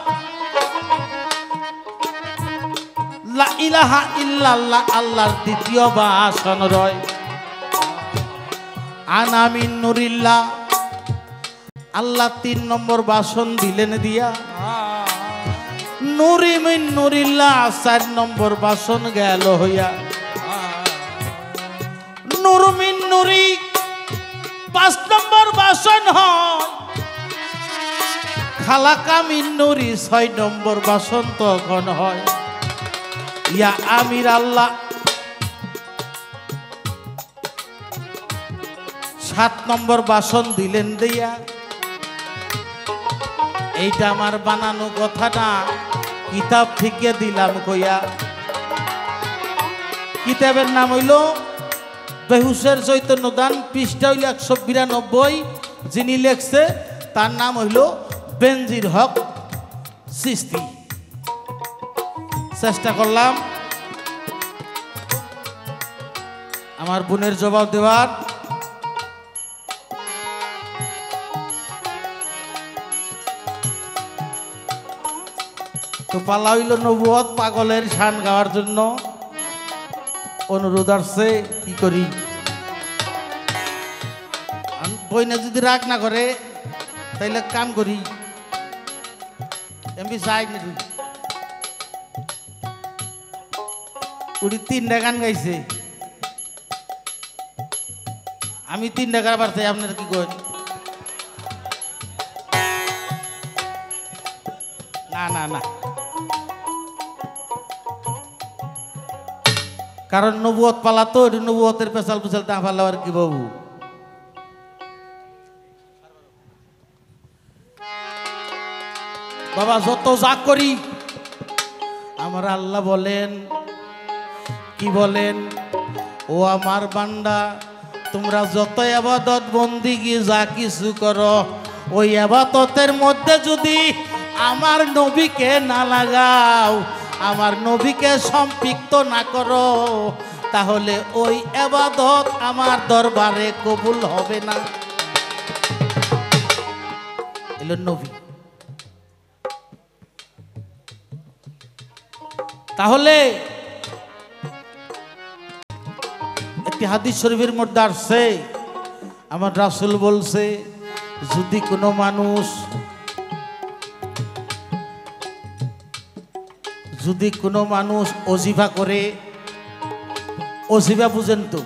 লা ইলাহা ইল্লাল্লাহ, আল্লাহর দ্বিতীয় বাসন রয় আনা মিন নুরিল্লাহ, আল্লাহ 3 নম্বর বাসন দিলেন দিয়া। নুরি মিন নুরিল্লাহ 4 নম্বর বাসন গেল হইয়া। নূর মিন নুরি 5 নম্বর বাসন হয় খালাকা মিন নুরি, 6 নম্বর বাসন তখন হয় ইয়া আমির আল্লাহ। 7 নম্বর বাসন দিলেন দিয়া। এইটা আমার বানানো কথা না, কিতাব থেকে দিলাম কইয়া। কিতাবের নাম হইল বেহুশের চৈতন্য দান, পৃষ্ঠা হইল 192। যিনি লেখছে তার নাম হইল বেনজির হক চিশতি। চেষ্টা করলাম আমার বোনের জবাব দেওয়ার। তো পালা হইল নবুয়ত পাগলের শান গাওয়ার জন্য অনুরোধ আসছে। কি করি, বইনা যদি রাগ না করে তাইলে কাম করি, এমবি চাই না উনি 3টা গান গাইছে, আমি 3টা গাবার চাই। আপনার কি করেন? না না না, কারণ নবুয়ত পালা তো নবুয়তের পেশাল পেশাল তা পালা আর কি বাবু। বাবা যত যা করি আমার আল্লাহ বলেন, কি বলেন? ও আমার বান্দা, তোমরা যত ইবাদত বন্দিগি যা কিছু করো, ওই ইবাদতের মধ্যে যদি আমার নবীকে না লাগাও, আমার নবীকে সম্পৃক্ত না করো, তাহলে ওই ইবাদত আমার দরবারে কবুল হবে না। এলো নবী। তাহলে একটি হাদিস শরীফের মধ্যে আসছে, আমার রাসূল বলছে, যদি কোনো মানুষ ওজিফা করে, ওজিফা বুঝেন তো?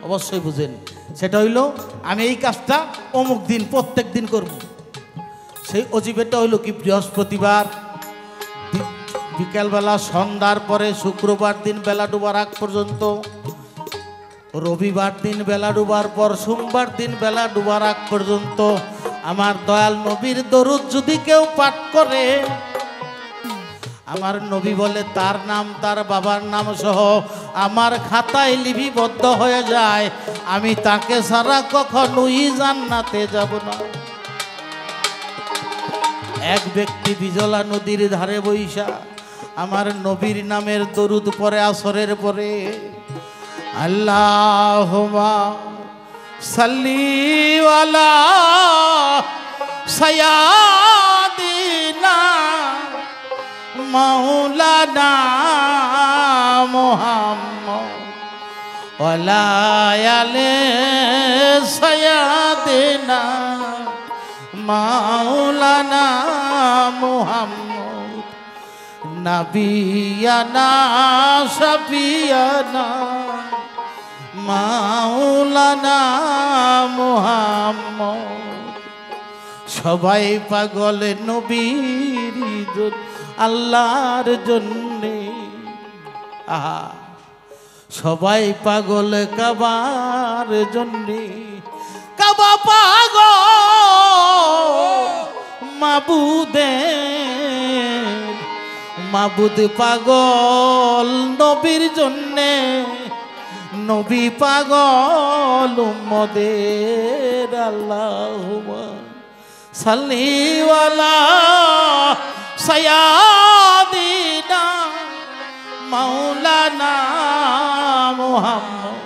অবশ্যই বুঝেন। সেটা হইল আমি এই কাজটা অমুক দিন প্রত্যেক দিন করব। সেই ওজিফাটা হইল কি বৃহস্পতিবার বিকালবেলা, সন্ধ্যার পরে, শুক্রবার দিন বেলা ডুবার আগ পর্যন্ত, রবিবার দিন বেলা ডুবার পর, সোমবার দিন বেলা ডুবার আগ পর্যন্ত আমার দয়াল নবীর দরুদ যদি কেউ পাঠ করে, আমার নবী বলে তার নাম তার বাবার নাম সহ আমার খাতায় লিপিবদ্ধ হয়ে যায়। আমি তাকে ছাড়া কখনোই জান্নাতে যাব না। এক ব্যক্তি বিজলা নদীর ধারে বৈশা আমার নবীর নামের দরুদ পরে আসরের পরে, আল্লাহুম্মা সাল্লি আলা সাইয়্যিদিনা মাওলানা মুহাম্মদ ওয়ালা আলি সাইয়্যিদিনা মাওলানা মুহাম্মদ নবিয়ানা শফিয়ানা মাওলানা মুহাম্মদ। সবাই পাগল নবীর আল্লাহর জন্যে, আহা সবাই পাগল কাবার জন্যে, কাবা পাগল মাবুদ পাগল নবীর জন্যে, নবী পাগল উম্মদের। আল্লাহুম্মা সাল্লি আলা সাইয়্যিদিনা মাওলানা মুহাম্মদ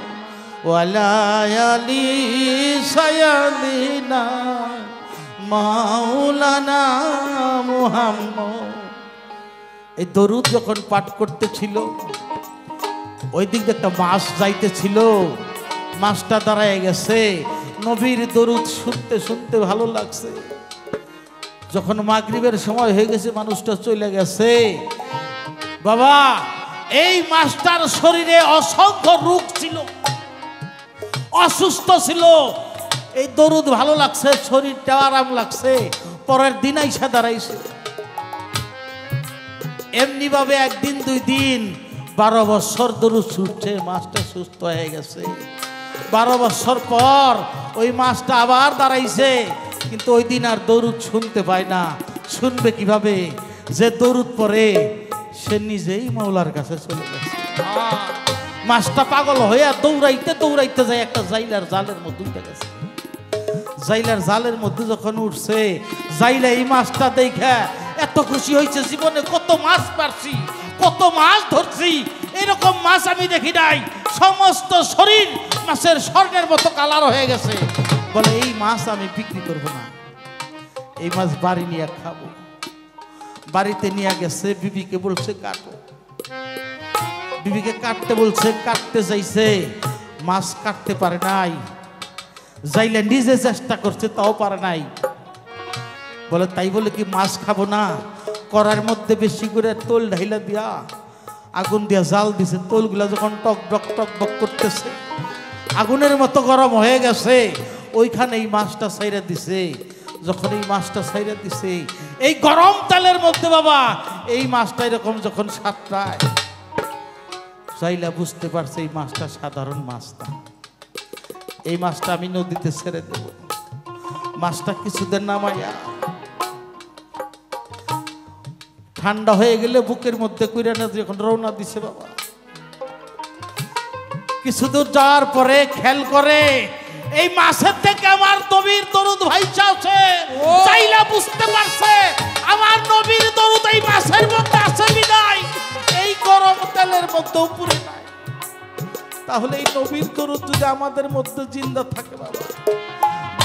ওয়ালা আলি সাইয়্যিদিনা মাওলানা মুহাম্মদ। এই দরুদ যখন পাঠ করতেছিল ওই দিক দিয়ে একটা মাছ যাইতেছিল, মাছটা দাঁড়ায় গেছে, নবীর দরুদ শুনতে শুনতে ভালো লাগছে। যখন মাগরিবের সময় হয়ে গেছে মানুষটা চলে গেছে, বাবা এই মাছটার শরীরে অসংখ্য রোগ ছিল, অসুস্থ ছিল। এই দরুদ ভালো লাগছে, শরীরটা আরাম লাগছে, পরের দিন আইসা দাঁড়াইছে। এমনি ভাবে একদিন দুই দিন 12 বছর দরুদ ছুটছে, মাছটা সুস্থ হয়ে গেছে। 12 বছর পর ওই মাছটা আবার দাঁড়াইছে, কিন্তু ওই দিন আর দরুদ শুনতে পায় না। শুনবে কিভাবে? যে দরুদ পড়ে সে নিজেই মাওলার কাছে চলে গেছে। মাছটা পাগল হয়ে দৌড়াইতে দৌড়াইতে যায় একটা জাইলার জালের মধ্যে উঠে গেছে। জাইলার জালের মধ্যে যখন উঠছে, জাইলা এই মাছটা দেখে এত খুশি হয়েছে, জীবনে কত মাছ পারছি, কত মাছ ধরছি, এরকম মাছ আমি দেখি নাই। সমস্ত শরীর মাছের স্বর্ণের মতো কালার হয়ে গেছে। বলে এই মাছ আমি বিক্রি করব না, এই মাছ বাড়ি নিয়ে খাবো। বাড়িতে নিয়ে গেছে, বিবিকে বলছে কাটো। বিবিকে কাটতে বলছে, কাটতে যাইছে, মাছ কাটতে পারে নাই। যাইলে নিজে চেষ্টা করছে, তাও পারে নাই। বলে তাই বলে কি মাছ খাবো না? কড়ার মধ্যে বেশি করে তোল ঢাইলা দিয়া আগুন দিয়া জাল দিছে। তোলগুলা যখন টক বক করতেছে, আগুনের মতো গরম হয়ে গেছে, ওইখানে এই মাছটা ছাইরা দিছে। যখন এই মাছটা ছাইরা দিছে, এই গরম তেলের মধ্যে বাবা এই মাছটা এরকম যখন সাতটায় চাইলা বুঝতে পারছে এই মাছটা সাধারণ মাছ না, এই মাছটা আমি নদীতে ছেড়ে দেব। মাছটা কিছুদের নামাইয়া ঠান্ডা হয়ে গেলে বুকের মধ্যে কইরা না যখন রওনা দিছে বাবা, কিছু দূর যাওয়ার পরে খেয়াল করে এই মাছের থেকে আমার নবীর দরুদ ভাইসা আছে। চাইলা বুঝতে পারছে আমার নবীর দরুদ এই মাছের মধ্যে আছে বিদায় এই গরম তেলের মধ্যে উপরে নাই। তাহলে এই নবীর দরুদ যদি আমাদের মধ্যে জিন্দা থাকে বাবা,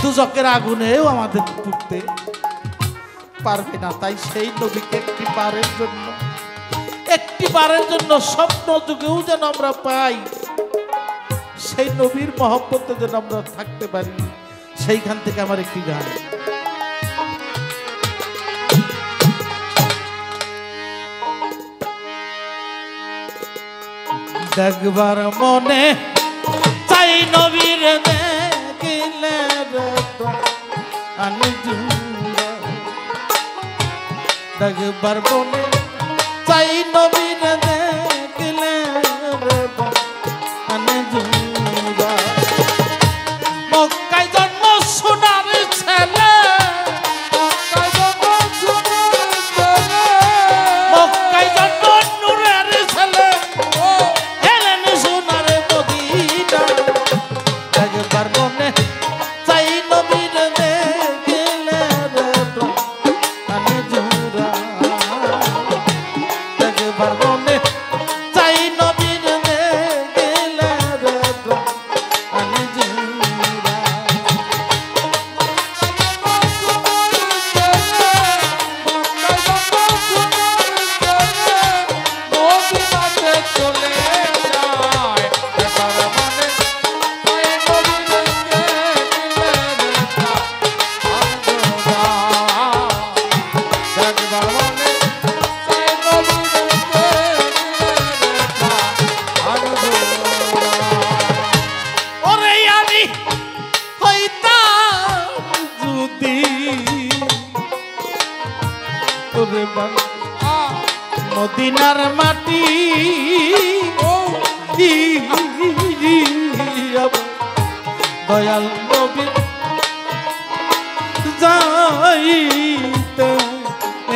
দুজকের আগুনেও আমাদের পুড়তে পারবে না। তাই সেই নবীকে একটি বারের জন্য স্বপ্ন যুগেও যেন আমরা পাই, সেই নবীর মহব্বতে যেন আমরা থাকতে পারি। সেইখান থেকে আমার একটি গান। দেখবার মনে চাই নবীর দেখিলে আমি দেখবার মনে চাই নবীর দেখিলে আমি মক্কায় জন্ম সোনার ছেলে, মক্কায় জন্ম নূরের ছেলে, এলেন সোনার মদিনা। একবার মনে চাই নবীর দেখিলে আমি জুরা, একবার মনে চাই নবীর দেখিলে আমি জুরা। ওরে বান মদিনার মাটি দয়াল নবী যাইতে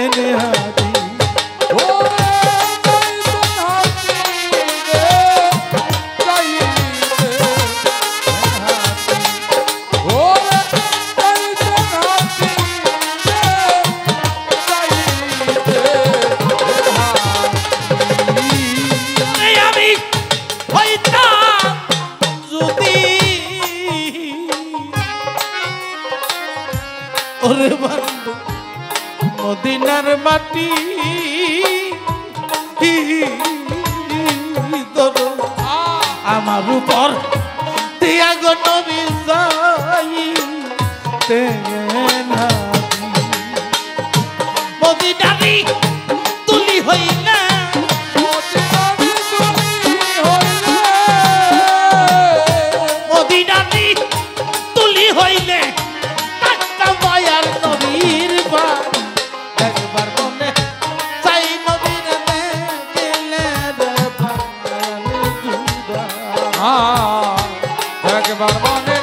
এনে হাতি ওরে বন্ধু মদিনার মাটি ধরো আমার উপর দিয়া গো নবী যাইতে মদিনারি তুলি হইলা মদিনারি তুলি হইলে মায়ার নবীর একবার মনে চাই নবীর দেখলে একবার মনে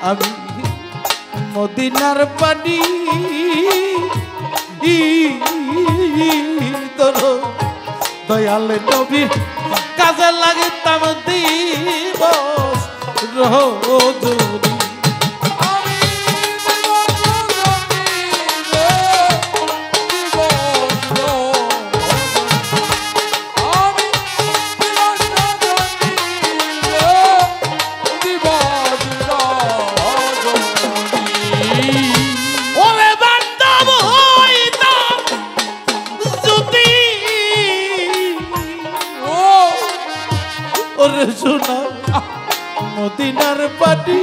আমি মদিনার পানি তোর দয়াল নবীর কাজে লাগিতাম দিবস রোজুরি ওরে শোনা মদিনার পাটি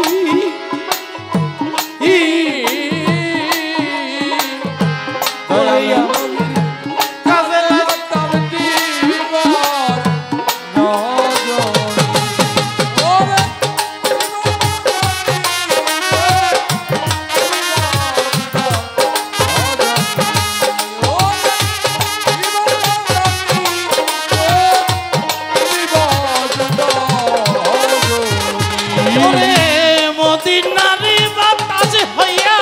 কাজে লাগতাম মদিনারি বাতাস হইয়া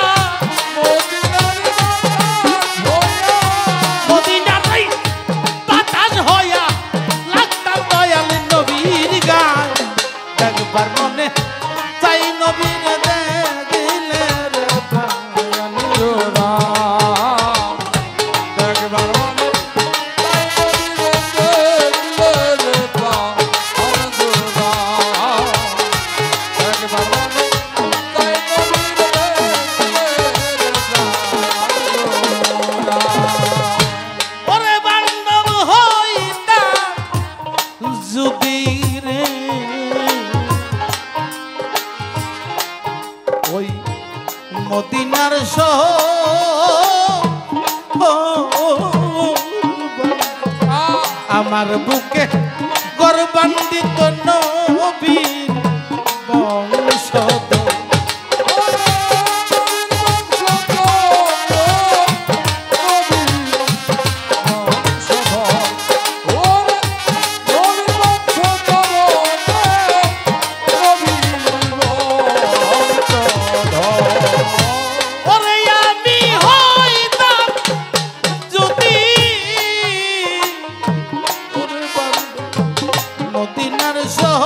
মদিনারি বাতাস হইয়া লাগতাম দয়াল নবীর গান একবার মনে চাই নবীর দেখলে একবার মনে মদিনার আমার বুকে গর্বান্বিত নবীর বংশধর মদিনার শহর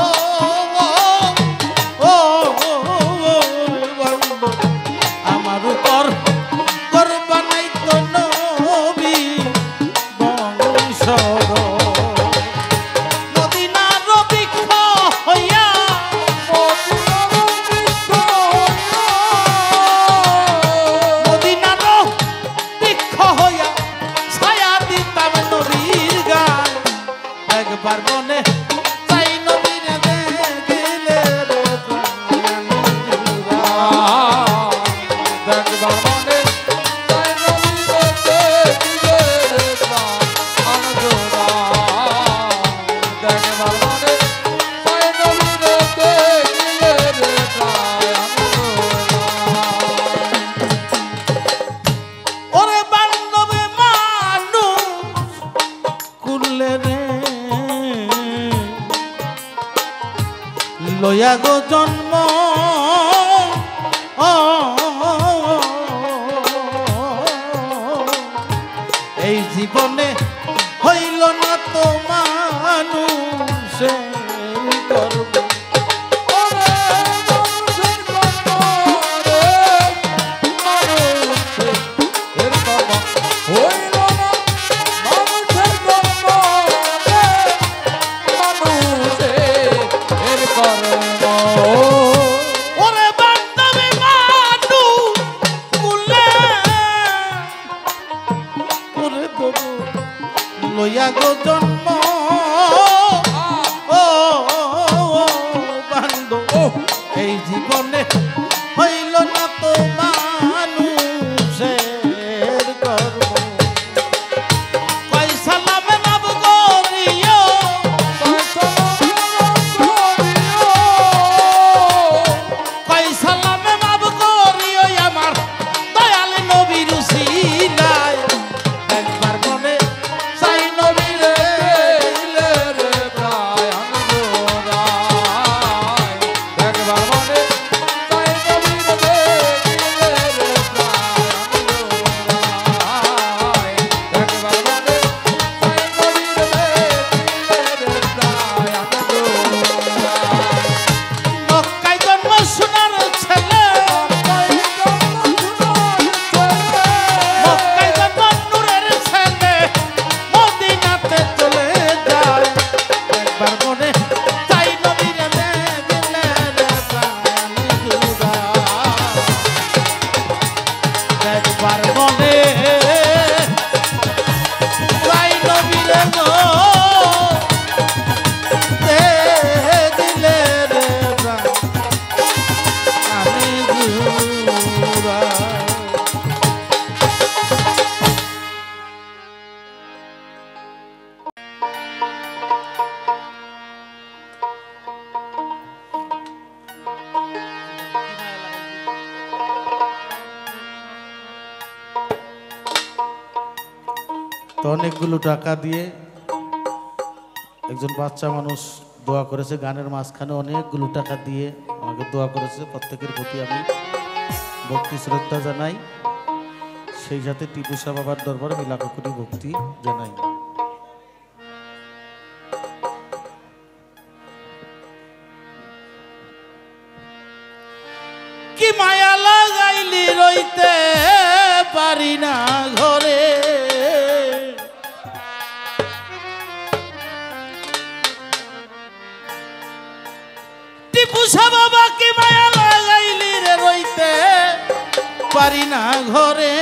লয়া গো জন্ম এই জীবনে হইল না তো মানুষের গর্ব ওরে বান্ধবী মানু কুলে ওরে তবু লইয়া গো জন্ম ও বান্ধব এই জীবনে হইল না তো মানুষের গর্ব কই সালামে লাভ করিও কই সালামে লাভ করিও আমার দয়াল নবীর উসিলায় একবার মনে চাই নবীর মক্কায় জন্ম সোনার ছেলে মক্কায় জন্ম নূরের ছেলে মদিনাতে চলে যায় একবার মনে চাই নবীর দেখলে রে প্রাণ জুড়া একবার মনে চাই নবীর গো দিলে রে প্রাণ আমি জুড়া তো অনেকগুলো টাকা দিয়ে একজন বাচ্চা মানুষ দোয়া করেছে গানের মাঝখানে অনেকগুলো টাকা দিয়ে আমাকে দোয়া করেছে প্রত্যেকের প্রতি আমি ভক্তি শ্রদ্ধা জানাই সেই সাথে টিপু সাহ বাবার দরবারে আমি লাখো কোটি ভক্তি জানাই কি মায়া লাগাইলি রইতে পারি না ঘরে টিপু সাহ বাবা কি মায়া লাগাইলি রে রইতে পারি না ঘরে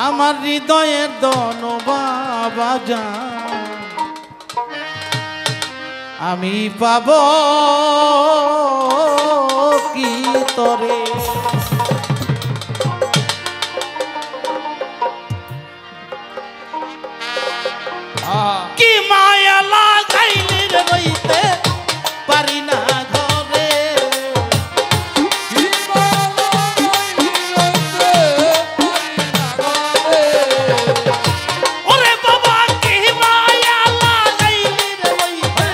আমার হৃদয়ের দন বাবা জান আমি পাব কি তরে কি মায়া লাগাইলি রে রইতে পারি না ঘরে ওরে বাবা কি মায়া লাগাইলি রে রইতে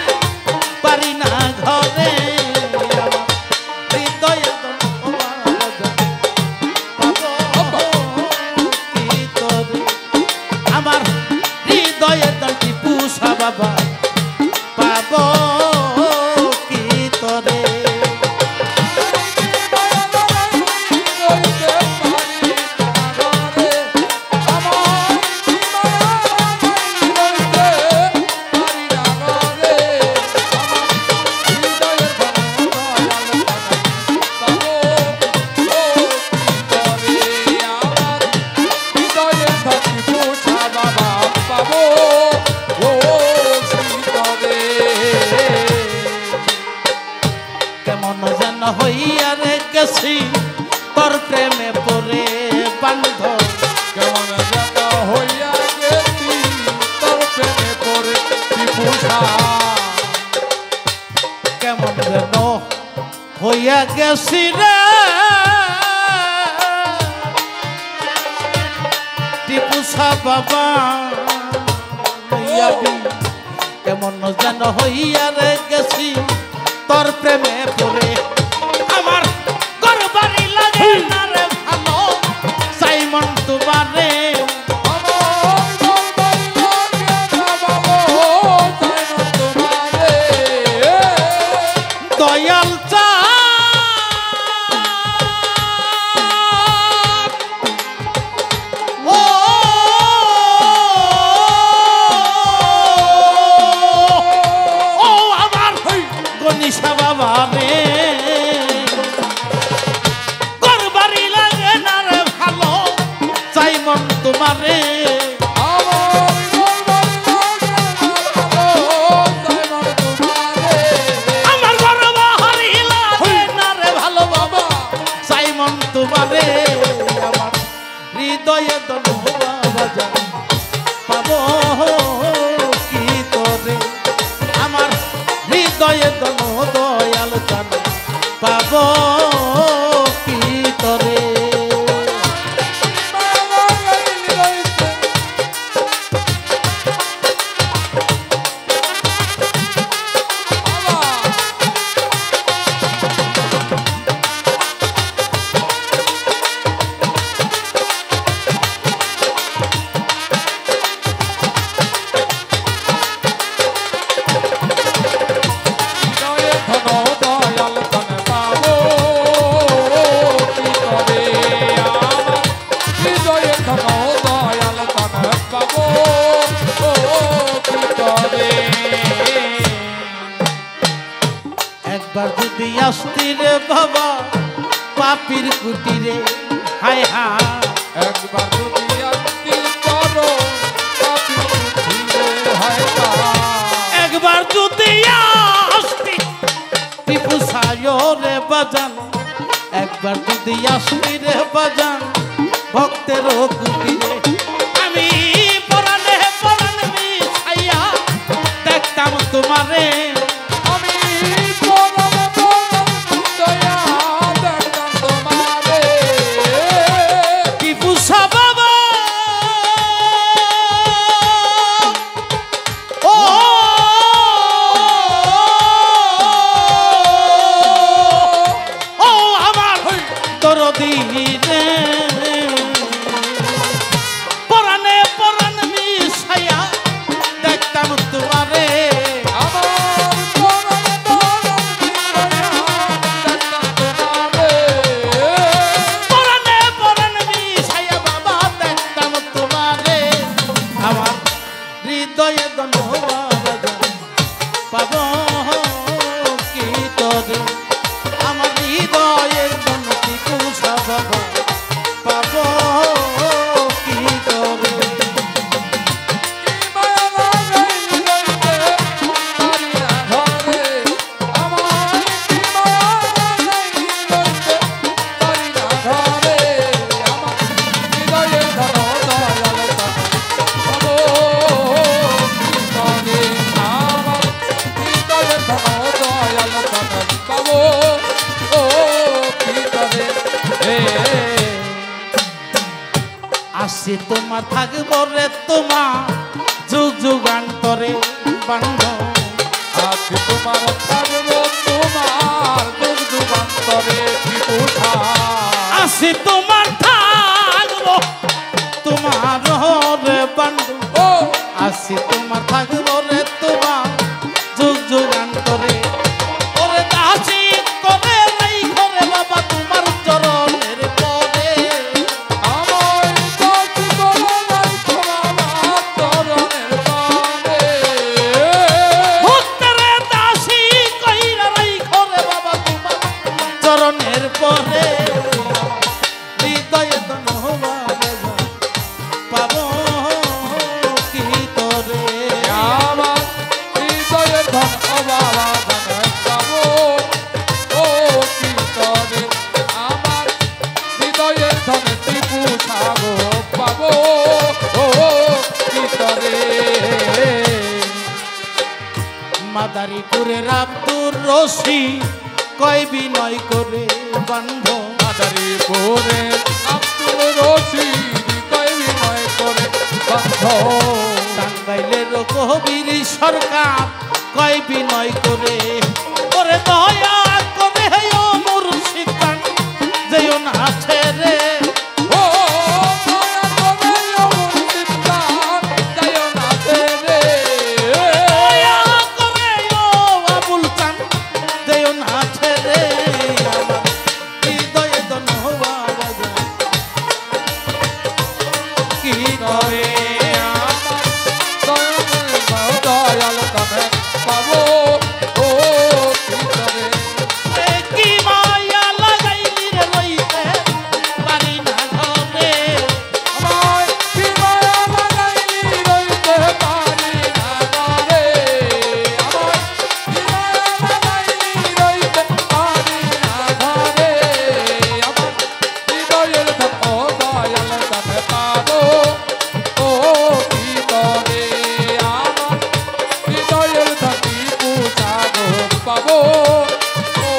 পারি না ঘরে হৃদয়ে আমার হৃদয়ে টিপু সাহ বাবা পাব কি তরে কেমন যেন হইয়া রে গেছি তোর প্রেমে পড়ে বান্ধব কেমন যেন হইয়া গেছি তোর প্রেমে পড়ে টিপু সাহ কেমন যেন হইয়া গেছি রে টিপু সাহ বাবা ইয়াবি কেমন যেন হইয়া রে গেছি তোর প্রেমে পড়ে আমার ঘর বাড়ি লাগে না রে ভালো চাই মন তোমারে দয়াল তোমারে আমার ঘর বাহারি লাগে না রে ভালো বাবা চাই মন তোমারে আমার হৃদয়ে দোলা বাজান পাবো কি তোরে আমার হৃদয়ে দয়াল জান পাবো কি তোরে একবার যদি আসতি রে বাবা পাপির কুটিরে হায় হায় একবার যদি আসতি করো একবার যদি আসতি টিপু সায়রে বাজান একবার যদি আসতি রে বাজান ভক্তের কুটিরে আমি পরাণে পরাণ মিশাইয়া দেখতাম তোমারে পরাণে পরাণ মিশাইয়া দেখতাম তোমারে পরাণে পরাণ মিশাইয়া বাবা দেখতাম তোমারে আমার হৃদয়ে দোলা পাবো কি তোরে আমার হৃদয়ের বনতি কুসা বাবা পাবো কি তোরে আসে তোমার থাকবো রে তোমার যুগ যুগান্তরে বান্ধব আজ তোমার থাকবো তোমার যুগ যুগান্তরে ত্রিপুষা আসে তোমার থাকবো তোমার রে বান্ধব আসে তোমার থাকবো রে তোমার যুগ যুগান্তরে ওরে দাসী করে নাই করে বাবা তোমার চরণের পরে চরণের পরে হৃদয়ে দোলা পাবো কি তোরে আমার হৃদয়ের ধন অবাবা পাবো ও কি তরে আমার হৃদয়ের ধন ত্রিপুষা গো পাবো ও কি তরে মাদারীপুরের আব্দুর রশি কয় বিনয় করে বান্ধব মাদারীপুরে আব্দুল রশিদ কয় বিনয় করে বান্ধব টাঙ্গাইলের কবির সরকার কয় বিনয় করে ওরে দয়া করে ও মুর্শিদ গান যেও না ছেড়ে ও দয়া করে ও মুর্শিদ গান যাইও না ছেড়ে দয়া করে ও আবুল চান যেও না ছেড়ে আমার হৃদয়ে ধনবা বাজা কি করে দয়াল তবে পাবো ও কি করে কি মায়া লাগাইলি রে লইতে পারি না ঘরে আমায় কি মায়া লাগাইলি রইতে পারি না ঘরে আমায় কি মায়া লাগাইলি রইতে পারি না ঘরে আমার হৃদয়ের ধন ও দয়াল তবে পাবো ও কি করে আমার হৃদয়ের ধন পূজাগো পাবো ও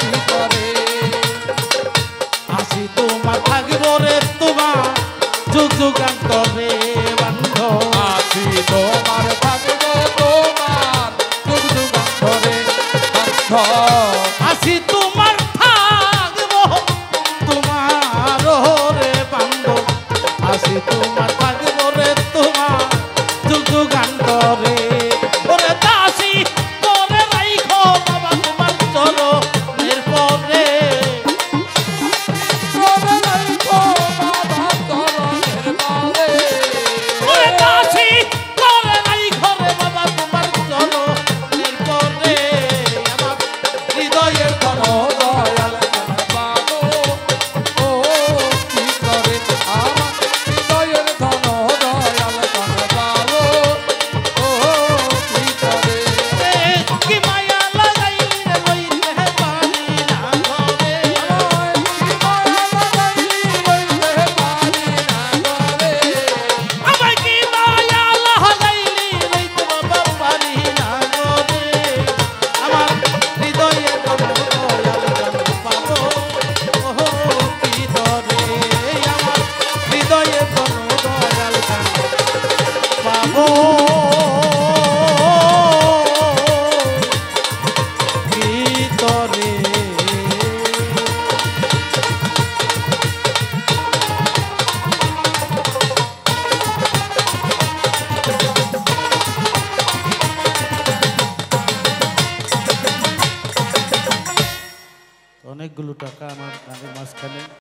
কি করে আসি তোমার থাকবো রে তোমার যুগ যুগান্তরে বান্ধব আছি তোমার থাকবো তোমার যুগ যুগান্তরে বান্ধব আসি তোমার থাকবো তোমার রে বান্ধব আসি তোমার থাকবো রে তোমার যুগ যুগান্তরে ওরে দাসী করে রাইখো বাবা তোমার চরণের পরে রবে রাইখো বাবা চরণের তলে ওরে দাসী করে রাইখো রে বাবা তোমার চরণের পরে আমার হৃদয়ের ধন ও দয়াল তবে পাবো ও কি করে আমার হৃদয়ের ধন দয়াল তবে পাবো ও কি করে কি মায়া লাগাইলি রে লইতে পারি না ঘরে আমায় কি মায়া লাগাইলি রইতে পারি না ঘরে আমায় কি মায়া লাগাইলি লইতে বাবা পারি না ঘরে আমার হৃদয়ে ধন দয়াল গান পাবো ওহো কি ধরে আমার হৃদয়ে ধন দয়াল গান পাবো কি ধরে অনেকগুলো টাকা আমার কানের মাঝখানে